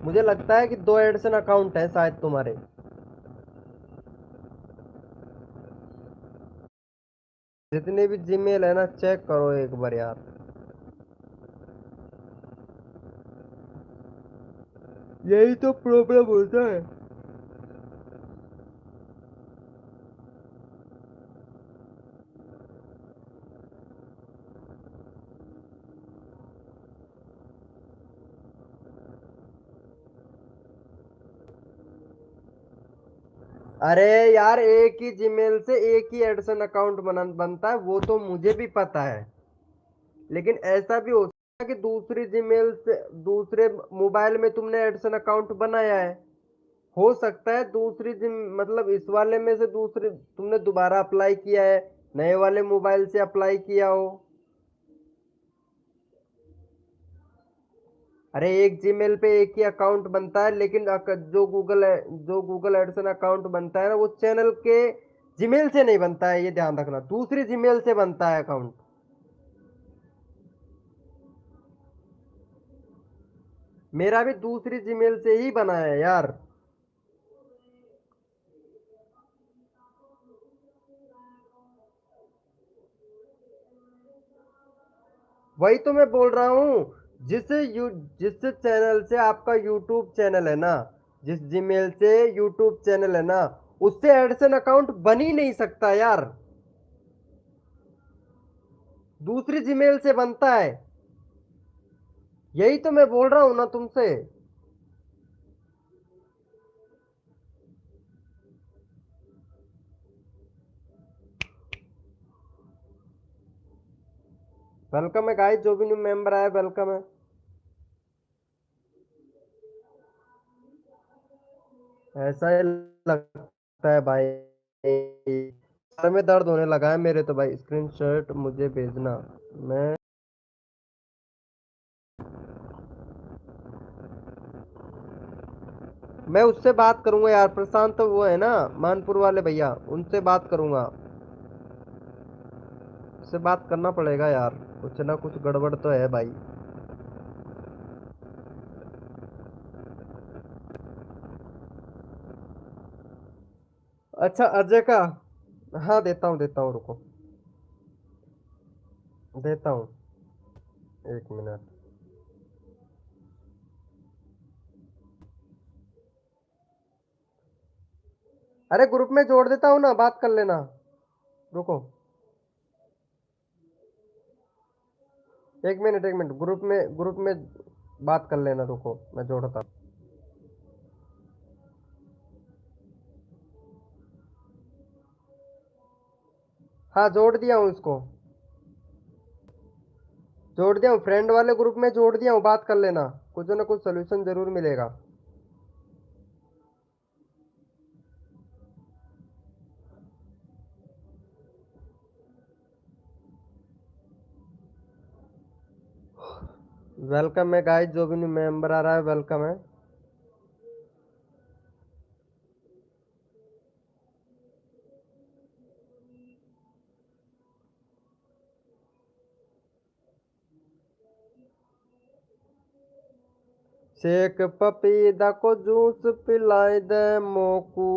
मुझे लगता है कि दो एडसन अकाउंट है शायद तुम्हारे। जितने भी जीमेल है ना चेक करो एक बार यार। यही तो प्रॉब्लम होता है। अरे यार, एक ही जीमेल से एक ही एडसन अकाउंट बनता है, वो तो मुझे भी पता है। लेकिन ऐसा भी हो सकता है कि दूसरी जीमेल से, दूसरे मोबाइल में तुमने एडसन अकाउंट बनाया है। हो सकता है दूसरी जिम मतलब इस वाले में से दूसरे तुमने दोबारा अप्लाई किया है, नए वाले मोबाइल से अप्लाई किया हो। अरे एक जीमेल पे एक ही अकाउंट बनता है, लेकिन जो गूगल एडसन अकाउंट बनता है ना, वो चैनल के जीमेल से नहीं बनता है, ये ध्यान रखना, दूसरी जीमेल से बनता है अकाउंट। मेरा भी दूसरी जीमेल से ही बना है यार। वही तो मैं बोल रहा हूँ। जिस चैनल से आपका यूट्यूब चैनल है ना, जिस जीमेल से यूट्यूब चैनल है ना, उससे एडसन अकाउंट बन ही नहीं सकता यार। दूसरी जीमेल से बनता है। यही तो मैं बोल रहा हूँ ना तुमसे। वेलकम है गाइस, जो भी न्यू मेंबर आया वेलकम है। ऐसा ही लगता है भाई। सर में दर्द होने लगा है मेरे तो भाई। स्क्रीनशॉट मुझे भेजना। मैं मैं उससे बात करूंगा यार, प्रशांत, तो वो है ना मानपुर वाले भैया, उनसे बात करूंगा। उससे बात करना पड़ेगा यार, कुछ ना कुछ गड़बड़ तो है भाई। अच्छा, अजय का। हाँ देता हूँ रुको, देता हूँ, एक मिनट। अरे ग्रुप में जोड़ देता हूँ ना, बात कर लेना। रुको, एक मिनट, ग्रुप में बात कर लेना, रुको मैं जोड़ता हूँ। हाँ जोड़ दिया हूँ इसको, जोड़ दिया हूँ, फ्रेंड वाले ग्रुप में जोड़ दिया हूँ, बात कर लेना। कुछ ना कुछ सोल्यूशन जरूर मिलेगा। वेलकम है गाइस, जो भी न्यू मेंबर आ रहा है वेलकम है। शेख पपीता को जूस पिलाए दे मोकू।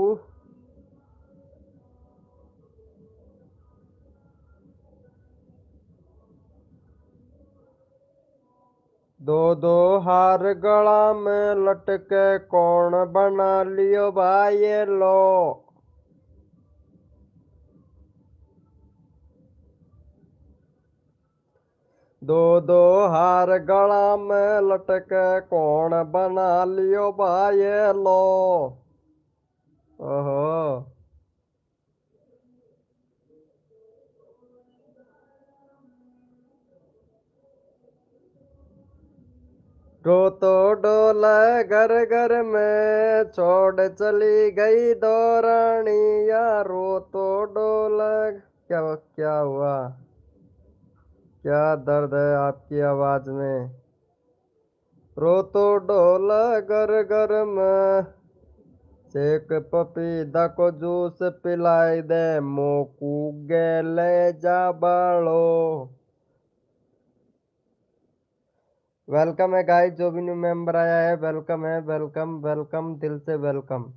दो दो हार गला में लटके कौन बना लियो भाई ये लो। दो दो हार गला में लटके कौन बना लियो भाई ये लो। ओहो। रो तो डोल घर घर में छोड़ चली गई दो रानिया। रो तो डोल। क्या क्या हुआ? क्या दर्द है आपकी आवाज में? रो तो डोल घर घर में। एक पपीता को जूस पिलाई दे मोकू गेले जा बालो। वेलकम है गाइस, जो भी न्यू मेंबर आया है वेलकम है, वेलकम वेलकम दिल से वेलकम।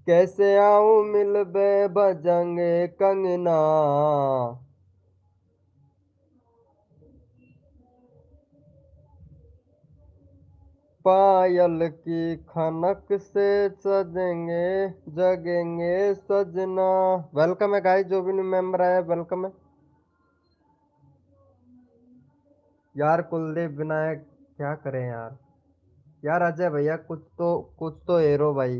कैसे आऊं मिलबे बजंगे कंगना। पायल की खनक से सजेंगे जगेंगे सजना। वेलकम है गाइस, जो भी न्यू मेंबर आया वेलकम है। यार कुलदीप विनायक क्या करें यार। यार अजय भैया कुछ तो हेरो भाई।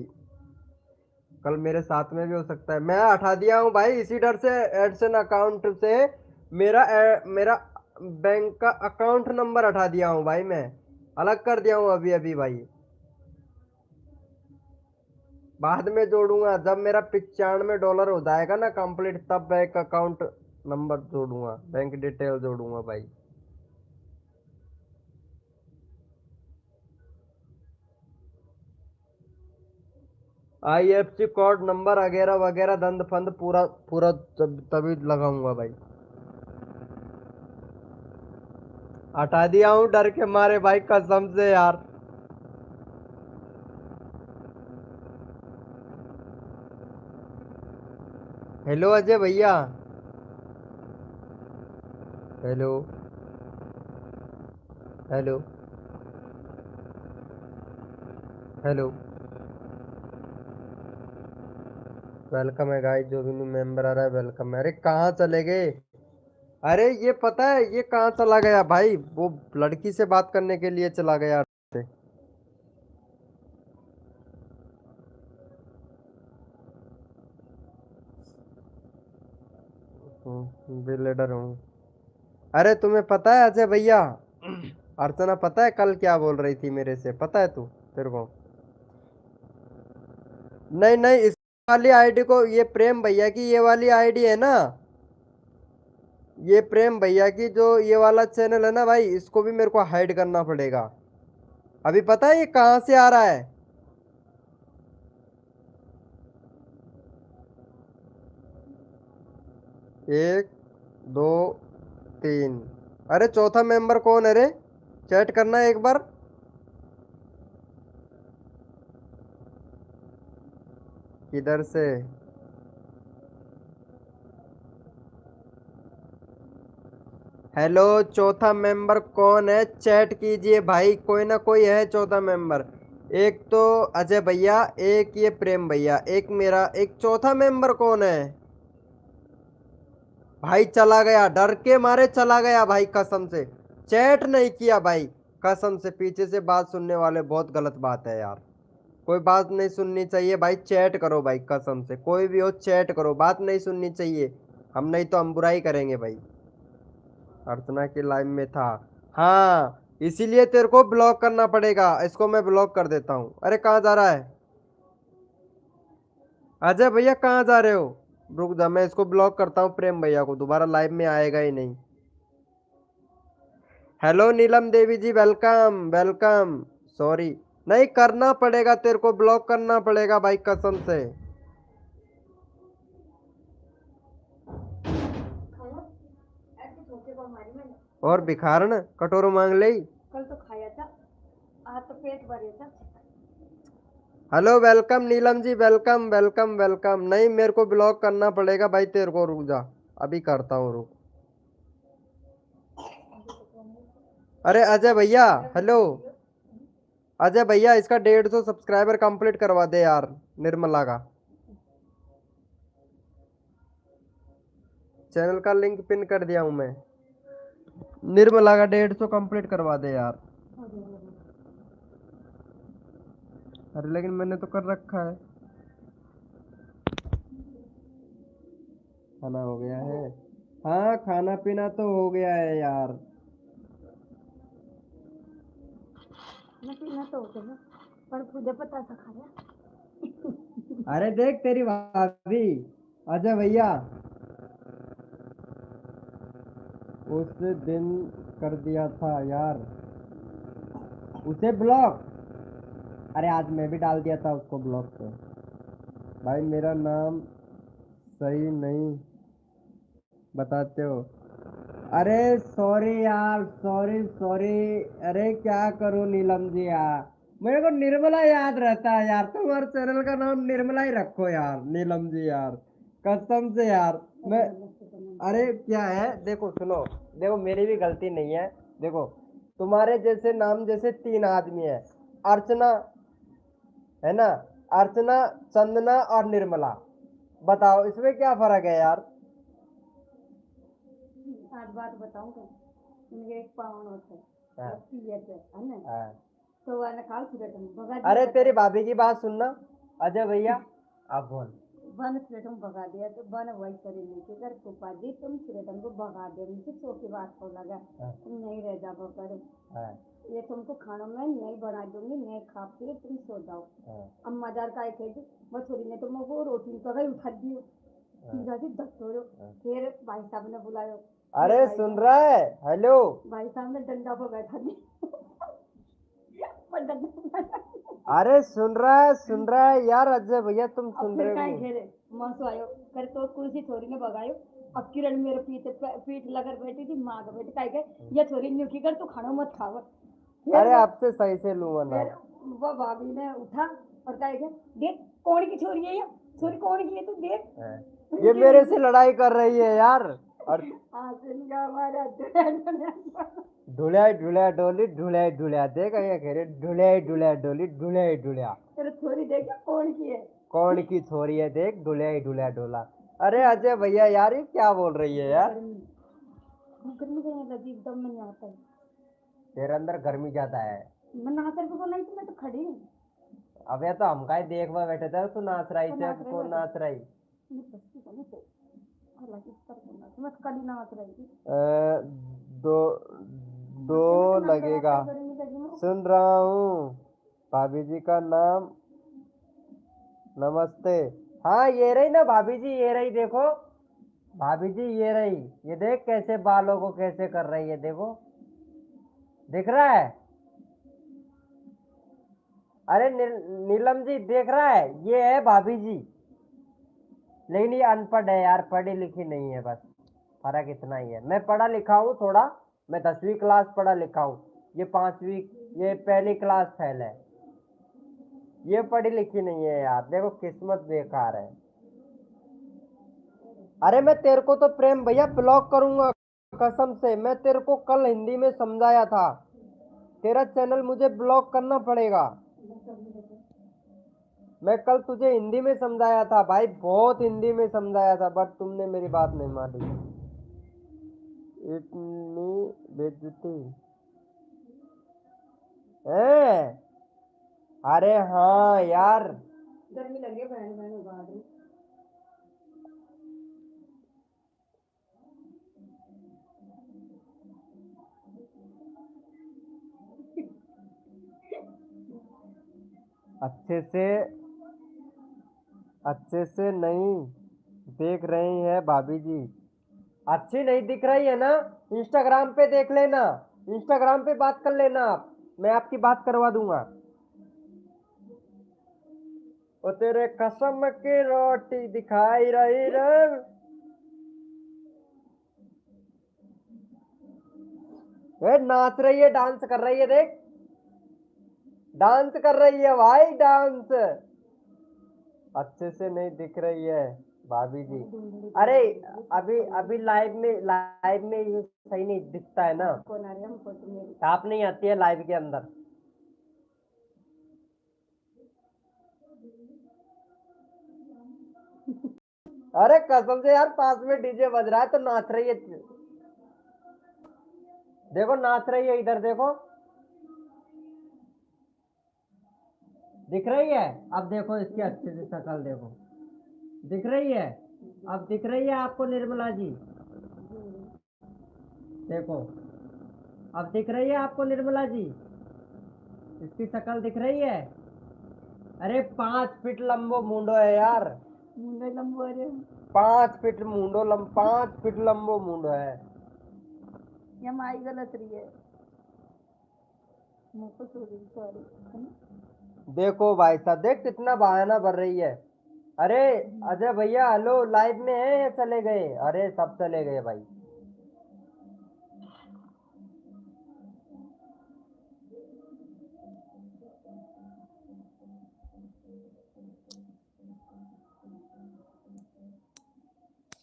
कल मेरे साथ में भी हो सकता है। मैं हटा दिया हूँ भाई इसी डर से एडसन अकाउंट से। मेरा बैंक का अकाउंट नंबर हटा दिया हूँ भाई मैं। अलग कर दिया हूँ अभी अभी भाई। बाद में जोड़ूंगा जब मेरा $95 हो जाएगा ना कंप्लीट, तब बैंक अकाउंट नंबर जोड़ूंगा, बैंक डिटेल जोड़ूंगा भाई। IFC कोड नंबर वगैरह वगैरह दंद फंद पूरा पूरा तभी लगाऊंगा भाई। हटा दिया हूँ डर के मारे भाई कसम से यार। हेलो अजय भैया। हेलो। हेलो। हेलो। वेलकम है गाइस, जो भी न्यू मेंबर आ रहा है वेलकम है। अरे कहाँ चले गए? अरे ये पता है ये कहाँ चला गया भाई? वो लड़की से बात करने के लिए चला गया। बिलेडर हूँ। अरे तुम्हें पता है अजय भैया, अर्चना पता है कल क्या बोल रही थी मेरे से? पता है तू तेरे को? नहीं नहीं, इस वाली आईडी को, ये प्रेम भैया की ये वाली आईडी है ना, ये प्रेम भैया की जो ये वाला चैनल है ना भाई, इसको भी मेरे को हाइड करना पड़ेगा। अभी पता है ये कहाँ से आ रहा है? 1 2 3। अरे चौथा मेंबर कौन है रे? चैट करना है एक बार। किधर से? हेलो, चौथा मेंबर कौन है? चैट कीजिए भाई, कोई ना कोई है चौथा मेंबर। एक तो अजय भैया, एक ये प्रेम भैया, एक मेरा, एक चौथा मेंबर कौन है? भाई चला गया, डर के मारे चला गया भाई कसम से। चैट नहीं किया भाई कसम से। पीछे से बात सुनने वाले बहुत गलत बात है यार। कोई बात नहीं सुननी चाहिए भाई, चैट करो भाई कसम से। कोई भी हो चैट करो, बात नहीं सुननी चाहिए। हम नहीं तो हम बुराई करेंगे भाई। अर्चना की लाइव में था। हाँ इसीलिए तेरे को ब्लॉक करना पड़ेगा। इसको मैं ब्लॉक कर देता हूँ। अरे कहाँ जा रहा है अजय भैया? कहाँ जा रहे हो? रुक जा, मैं इसको ब्लॉक करता हूँ। प्रेम भैया को दोबारा लाइव में आएगा ही नहीं। हेलो नीलम देवी जी, वेलकम वेलकम। सॉरी, नहीं करना पड़ेगा, तेरे को ब्लॉक करना पड़ेगा भाई कसम से। और भिखारन कटोरो मांग ले। कल तो खाया था, आज तो पेट भरे था। Hello welcome Neelam ji, welcome welcome welcome. नहीं मेरे को ब्लॉक करना पड़ेगा भाई तेरे को, रुक जा, अभी करता हूँ, रुक। अरे अजय भैया, हेलो अजय भैया, इसका 150 सब्सक्राइबर कंप्लीट करवा दे यार, निर्मला का। चैनल का लिंक पिन कर दिया हूँ मैं। निर्मला का 150 कंप्लीट करवा दे यार। अरे लेकिन मैंने तो कर रखा है। खाना हो गया है? हाँ खाना पीना तो हो गया है यार। पीना तो होते हैं पर तुझे पता था खाया। अरे देख तेरी भाभी, अजय भैया, उस दिन कर दिया था यार उसे ब्लॉक। अरे आज मैं भी डाल दिया था उसको ब्लॉक पे। भाई मेरा नाम सही नहीं बताते हो। अरे सॉरी यार, सॉरी सॉरी। अरे क्या करूं नीलम जी यार, मेरे को निर्मला याद रहता है यार। तुम्हारे चैनल का नाम निर्मला ही रखो यार, नीलम जी यार, कसम से यार। मैं अरे क्या है, देखो सुनो, देखो मेरी भी गलती नहीं है। देखो तुम्हारे जैसे नाम जैसे 3 आदमी है, अर्चना है ना, अर्चना, चंदना और निर्मला। बताओ इसमें क्या फर्क है यार। आज बात बताऊंगा। उनके एक पावन होते हाँ, है ना, हाँ। तो वह काल सिगरेट में भगा अरे दिया तेरी भाभी की बात सुनना, अजय भैया आप बोल। वन सिगरेट में भगा दिया तो वन वही करे नीचे कर फूफा जी तुम सिगरेट को भगा दे नीचे सो की बात को लगा तुम नहीं रह जाओ करे ये तुमको खाना मैं नहीं बना दूंगी, नहीं खा पी तुम सो जाओ। अम्मा जार का एक वो छोरी ने तो मैं वो रोटी पकड़ उठा दियो सीधा जी दस हो फिर भाई साहब ने बुलायो। अरे सुन रहा है, हेलो। भाई साहब ने डंडा पर बैठा दिया पर डंडा पर बैठा दिया। अरे सुन रहा है यार, अजय भैया तुम अब सुन फिर रहे काहे हो। घेरे मासू आयो कर तो कुर्सी छोरी ने भगायो। अब किरण मेरे पीछे पीठ लगर बैठी थी माँ का बेटी काहे के ये छोरी न्यूकी कर तू खाना मत खाव। फिर अरे वो आपसे सही से लूंगा ना। फिर वो भाभी ने उठा और काहे के देख कौन की छोरी है ये छोरी कौन की है तू देख ये मेरे से लड़ाई कर रही है यार। और आसन का हमारा ढुलिया ढुलिया डोली, ढुलिया ढुलिया, देख ये कह रहे ढुलिया ढुलिया डोली, ढुलिया ढुलिया। तेरे छोरी देख कौन की है। कौन की छोरी है देख, ढुलिया ढुलिया डोला। अरे अजय भैया यार, ये क्या बोल रही है यार। गर्मी से लगी एकदम में नहीं आता है। तेरे अंदर गर्मी ज्यादा है। मैं नाचर को नहीं तो मैं तो खड़ी हूँ। अब ये तो हम का देखवा बैठे थे, तू नाच रही तो थे, नाच रहे कौन बैठे नाच रही। मैं बस्ती को नहीं तो हालांकि इस पर करना मैं तो कल ही नाच रही थी। दो दो बच्चे में तो नाच रहा लगेगा। था गर्मी लगी मैं सुन रहा हूँ, भाभी जी का नाम नमस्ते। हाँ ये रही ना भाभी जी, ये रही देखो, भाभी जी ये रही। ये देख कैसे बालों को कैसे कर रही है, देखो दिख रहा है। अरे नीलम जी देख रहा है, ये है भाभी जी। लेकिन ये अनपढ़ है यार, पढ़ी लिखी नहीं है, बस फर्क इतना ही है। मैं पढ़ा लिखा हूँ थोड़ा, मैं 10वीं क्लास पढ़ा लिखा हूँ, ये 5वीं, ये पहली क्लास फेल है। ये पढ़ी लिखी नहीं है यार, देखो किस्मत बेकार है। अरे मैं तेरे को तो प्रेम भैया ब्लॉक करूंगा, कसम से। मैं तेरे को कल हिंदी में समझाया था, तेरा चैनल मुझे ब्लॉक करना पड़ेगा। मैं कल तुझे हिंदी में समझाया था भाई, बहुत हिंदी में समझाया था, बट तुमने मेरी बात नहीं मानी। इतनी बेइज्जती है। अरे हाँ यार। गर्मी लग रही है बहन बहन उबाल रही। अच्छे से, अच्छे से नहीं देख रही है भाभी जी। अच्छी नहीं दिख रही है ना, इंस्टाग्राम पे देख लेना, इंस्टाग्राम पे बात कर लेना आप, मैं आपकी बात करवा दूंगा। वो तेरे कसम की रोटी दिखाई रही रे। नाच रही है, डांस कर रही है, देख। डांस कर रही है भाई, डांस। अच्छे से नहीं दिख रही है भाभी जी। अरे अभी अभी लाइव में ये सही नहीं दिखता है ना, कौन आ रही है हमको तो मेरी छाप नहीं आती है लाइव के अंदर। अरे कसम से यार, पास में डीजे बज रहा है तो नाच रही है। देखो नाच रही है, इधर देखो, दिख रही है। अब देखो इसकी अच्छे से शक्ल देखो, दिख रही है। अब दिख रही है आपको निर्मला जी, देखो अब दिख रही है आपको निर्मला जी, इसकी शक्ल दिख रही है। अरे 5 फीट लंबो मुंडो है यार, मुंडे लंबो रे 5 फीट मुंडो 5 फीट लंबो मुंडो है। ये माई गलत रही है मुझको सॉरी। देखो भाई साहब, देख कितना बहाना भर रही है। अरे अजय भैया हेलो, लाइव में है या चले गए? अरे सब चले गए भाई।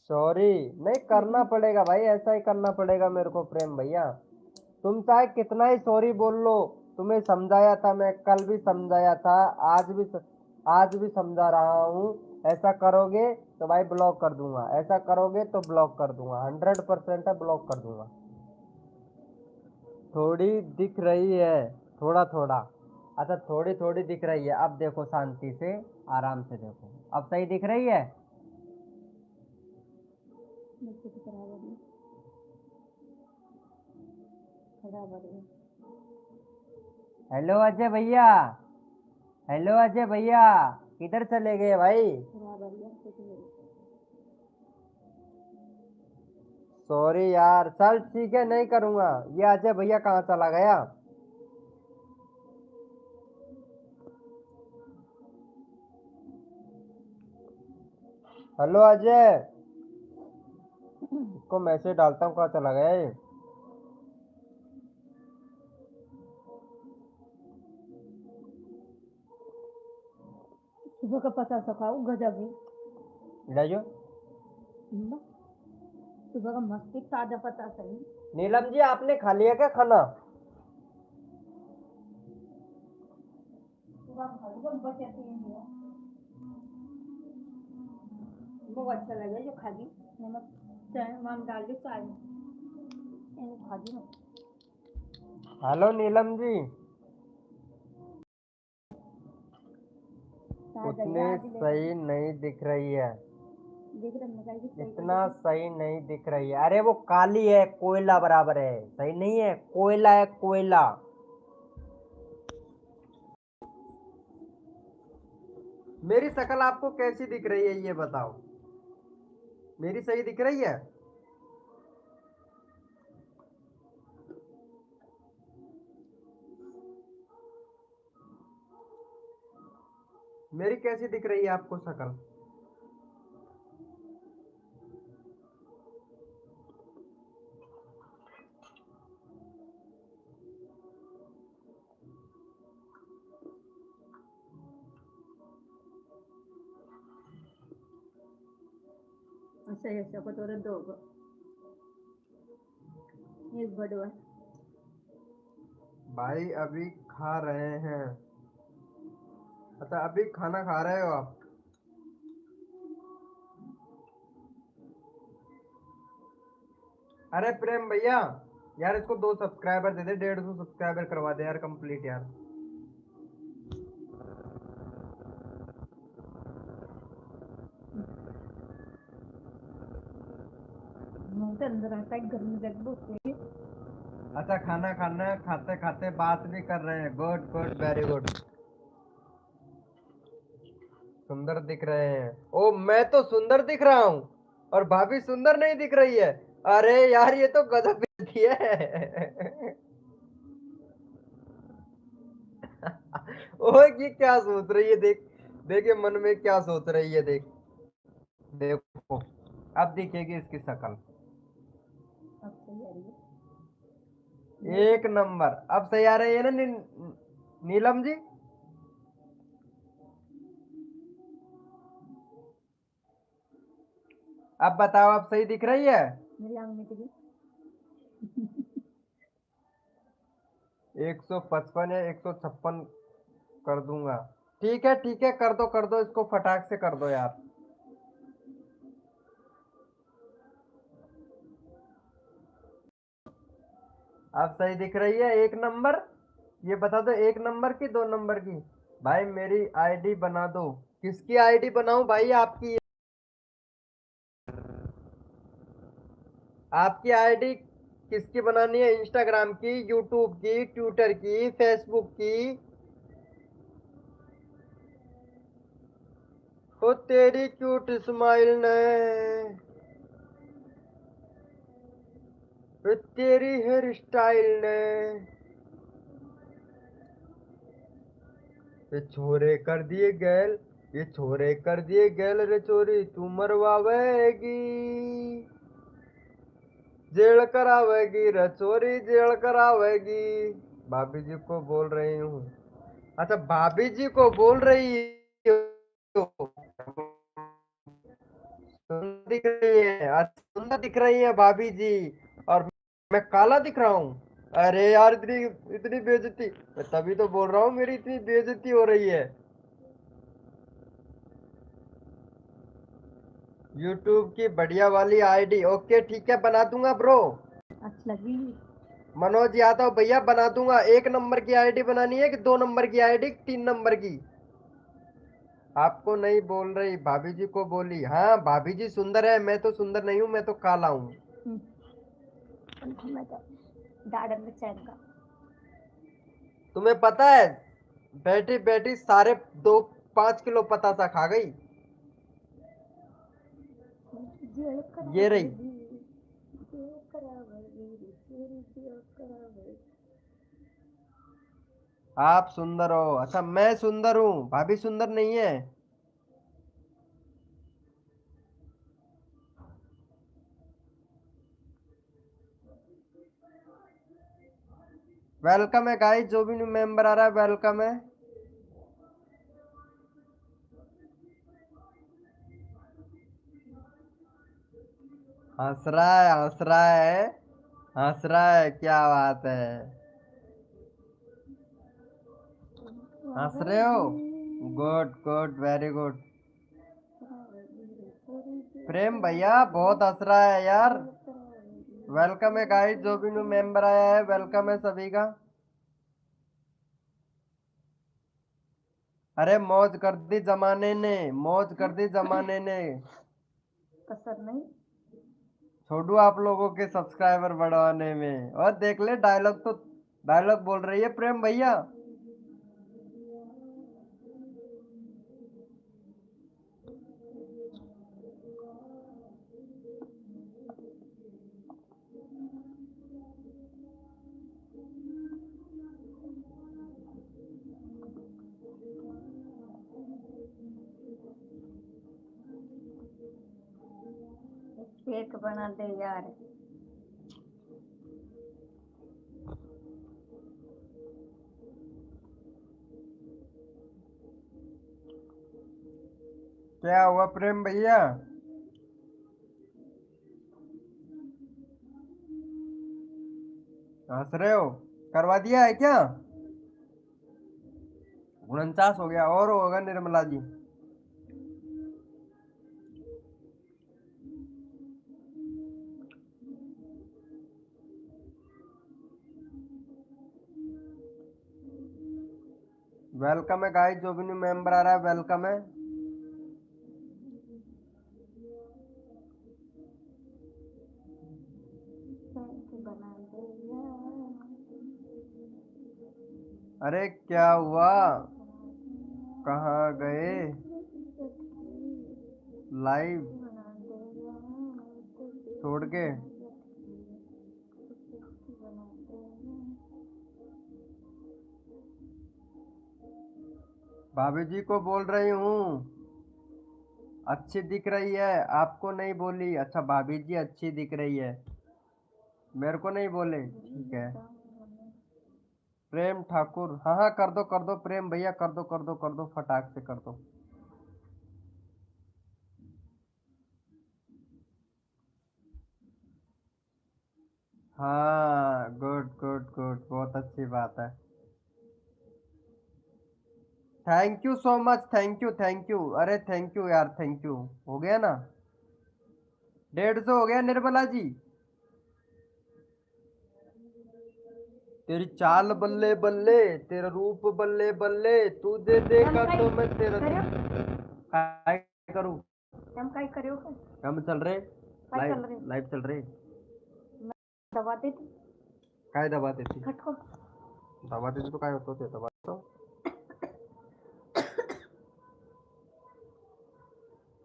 सॉरी, नहीं करना पड़ेगा भाई, ऐसा ही करना पड़ेगा मेरे को प्रेम भैया। तुम चाहे कितना ही सॉरी बोल लो, तुम्हें समझाया था मैं, कल भी समझाया था, आज भी समझा रहा हूँ। ऐसा करोगे तो भाई ब्लॉक कर दूंगा, ऐसा करोगे तो ब्लॉक कर दूंगा, 100% है, ब्लॉक कर दूंगा। थोड़ी दिख रही है, थोड़ा थोड़ा। अच्छा थोड़ी थोड़ी दिख रही है, अब देखो शांति से, आराम से देखो, अब सही दिख रही है। मुझको तो खराब है। हेलो अजय भैया, हेलो अजय भैया, किधर चले गए भाई? खराब आ रही है कुछ मेरी। सॉरी यार, चल ठीक है, नहीं करूंगा। ये अजय भैया कहाँ चला गया? हेलो अजय, इसको मैसेज डालता हूँ, कहाँ चला गया ये? सुबह का पता सखाओ गजब है। ले जाओ। सुबह का मस्ती ताजा पता सही। नीलम जी आपने खा लिया क्या खाना? सुबह का बचे हैं बहुत अच्छा लगा जो खादी नमक चाय वाम डाल के चाय मैंने खादी ना हेलो नीलम जी, ताजा उतनी याद ले सही नहीं दिख रही है, देख रहे मैं कहीं सही इतना सही नहीं दिख रही है। अरे वो काली है, कोयला बराबर है, सही नहीं है, कोयला है कोयला। मेरी शक्ल आपको कैसी दिख रही है ये बताओ, मेरी सही दिख रही है? मेरी कैसी दिख रही है आपको शक्ल? अच्छा ऐसा को तो दो एक बड़वा भाई अभी खा रहे हैं। अच्छा अभी खाना खा रहे हो आप? अरे प्रेम भैया, यार इसको 2 सब्सक्राइबर दे दे, 150 सब्सक्राइबर करवा दे यार कंप्लीट यार। मुंह के अंदर आता है गर्मी लग बोलते अच्छा खाना खाना खाते खाते बात भी कर रहे हैं, गुड गुड वेरी गुड, सुंदर दिख रहे हैं। ओ मैं तो सुंदर दिख रहा हूँ और भाभी सुंदर नहीं दिख रही है। अरे यार ये तो गजब बेइज्जती है। ओ ये क्या सोच रही है, देख देखिए मन में क्या सोच रही है, देख देखो, अब दिखेगी इसकी शक्ल, अब सही आ रही है एक नंबर। अब सही आ रही है ना नीलम जी अब बताओ, अब सही दिख रही है? मेरी आंख में तो 155 या 156 कर दूंगा। ठीक है ठीक है, कर दो इसको, फटाक से कर दो यार। अब सही दिख रही है? एक नंबर। ये बता दो, एक नंबर की, दो नंबर की? भाई मेरी आईडी बना दो। किसकी आईडी बनाऊं भाई? आपकी? आपकी आईडी किसकी बनानी है? इंस्टाग्राम की, यूट्यूब की, ट्विटर की, फेसबुक की? ओ तेरी क्यूट स्माइल ने, ओ तेरी हेयर स्टाइल ने, ये छोरे कर दिए गैल, ये छोरे कर दिए गैल रे चोरी, तू मरवावेगी, जेल करावेगी रे चोरी, जेल करावेगी। भाभी जी को बोल रही हूँ। अच्छा भाभी जी को बोल रही हो? सुंदर दिख रही है, अच्छा सुंदर दिख रही है भाभी जी, और मैं काला दिख रहा हूँ? अरे यार, इतनी इतनी बेइज्जती! मैं तभी तो बोल रहा हूँ, मेरी इतनी बेइज्जती हो रही है। यूट्यूब की बढ़िया वाली आईडी, ओके ठीक है, बना दूंगा ब्रो। अच्छी लगी। मनोज यादव भैया बना दूंगा। एक नंबर की आईडी बनानी है कि दो नंबर की आईडी, तीन नंबर की? आपको नहीं बोल रही, भाभी जी को बोली। हाँ भाभी जी सुंदर है, मैं तो सुंदर नहीं हूँ, मैं तो काला हूँ। मैं तो गार्डन में चैन का तुम्हें पता है, बैठी बैठी सारे दो 5 किलो पतासा खा गई। जेल ये रही। करावेगी, जेल करावेगी रे चोरी, जेल करावेगी। आप सुंदर हो? अच्छा मैं सुंदर हूँ, भाभी सुंदर नहीं है? वेलकम है गाइस, जो भी न्यू मेंबर आ रहा है वेलकम है। हंस रहा है, हंस रहा है, हंस रहा है, क्या बात है? हंस रहे हो? Good good, very good. Prem भैया बहुत हंस रहा है यार। वेलकम है गाइस, जो भी न्यू मेंबर आया है वेलकम है सभी का। अरे मौज कर दी जमाने ने, मौज कर दी जमाने ने। कसर नहीं। छोड़ू आप लोगों के सब्सक्राइबर बढ़ाने में। और देख ले, डायलॉग तो डायलॉग बोल रही है प्रेम भैया। केक बना दे यार। क्या हुआ प्रेम भैया? हंस रहे हो? करवा दिया है क्या? 49 हो गया, और होगा निर्मला जी। वेलकम है गाइस, जो भी न्यू मेंबर आ रहा है वेलकम है। केक बना दे यार। अरे क्या हुआ? कहाँ गए लाइव बना दे यार। छोड़ के? बना दे यार। भाभी जी को बोल रही हूँ, अच्छी दिख रही है, आपको नहीं बोली? अच्छा भाभी जी अच्छी दिख रही है, मेरे को नहीं बोले? ठीक है। प्रेम ठाकुर, हाँ हाँ कर दो प्रेम भैया, कर दो फटाक से कर दो। हाँ गुड गुड गुड, बहुत अच्छी बात है। Thank you so much, thank you, अरे थैंक यू यार, थैंक यू। हो गया ना, 150 हो गया निर्मला जी। तेरी चाल बल्ले बल्ले, तेरा रूप बल्ले बल्ले, तुझे देखा तो मैं तेरा काय करूं। हम काय करियो हम चल रहे, काय चल रहे लाइव चल रहे। दबा देती काय दबा देती, खटको दबा देती तो काय होतं ते दबा तो।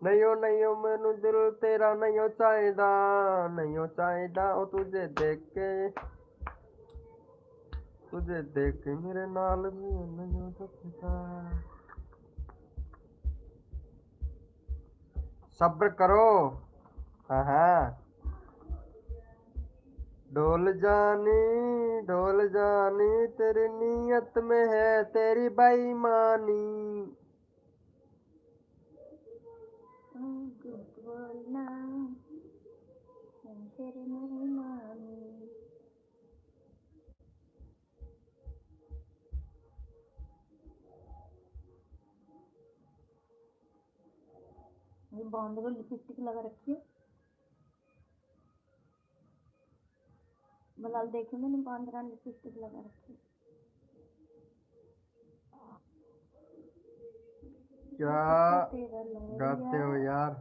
नहीं हो मैनू दिल तेरा नहीं हो चाहेदा, नहीं हो चाहेदा ओ तुझे देख के, तुझे देख के मेरे नाल भी नहीं हो सकता। सब्र करो, हाँ हाँ। ढोल जानी तेरी नीयत में है तेरी बेईमानी। बोलना तेरे नहीं मानी। ये बांध को लिपस्टिक लगा रखी है, बलाल देखे मैंने बांध लिपस्टिक लगा रखी है। क्या गाते हो यार,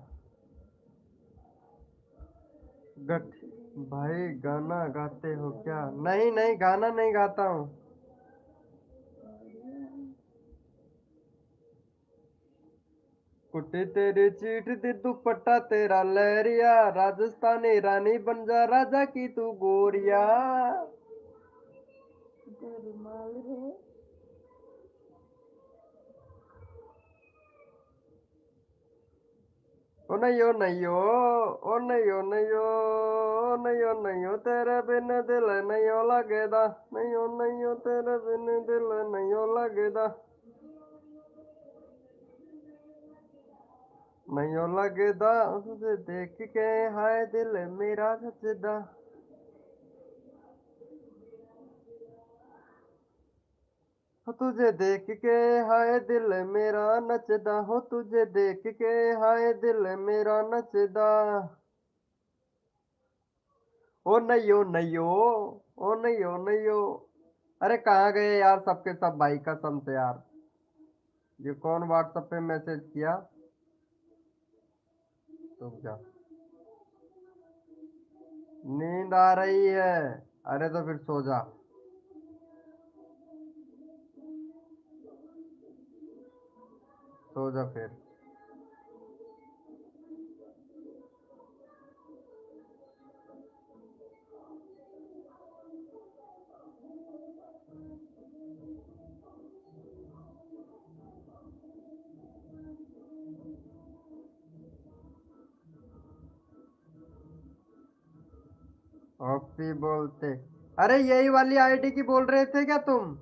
गट भाई गाना गाते हो क्या? नहीं नहीं गाना नहीं गाता हूँ। कुटी तेरी चीट दी दुपट्टा तेरा लहरिया, राजस्थानी रानी बन जा राजा की तू गोरिया। रुमाल है ओ नहीं ओ नहीं ओ नहीं ओ नहीं ओ नहीं ओ नहीं ओ तेरे बिन दिल नहीं ओ लगेदा, नहीं ओ तेरे बिन दिल नहीं ओ लगेदा, नहीं ओ लगेदा तुझे देख के हाय दिल मेरा सजदा। हो तुझे देख के हाय दिल मेरा नचदा, हो तुझे देख के हाय दिल मेरा नचदा। ओ नहीं ओ नहीं ओ नहीं ओ नहीं ओ। अरे कहाँ गए यार सबके सब, भाई कसम से यार। ये कौन व्हाट्सएप पे मैसेज किया? तुम क्या, नींद आ रही है? अरे तो फिर सो जा। सो जा फिर। ऑफी बोलते, अरे यही वाली आईडी की बोल रहे थे क्या तुम?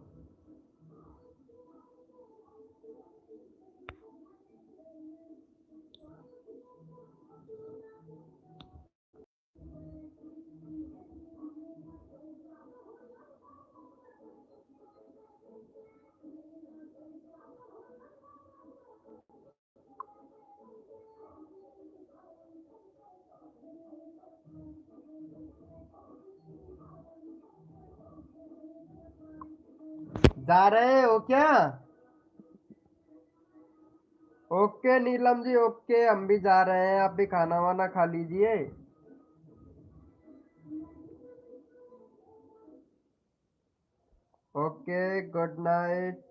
जा रहे हो क्या? ओके नीलम जी, ओके हम भी जा रहे हैं, आप भी खाना वाना खा लीजिए। Okay good night.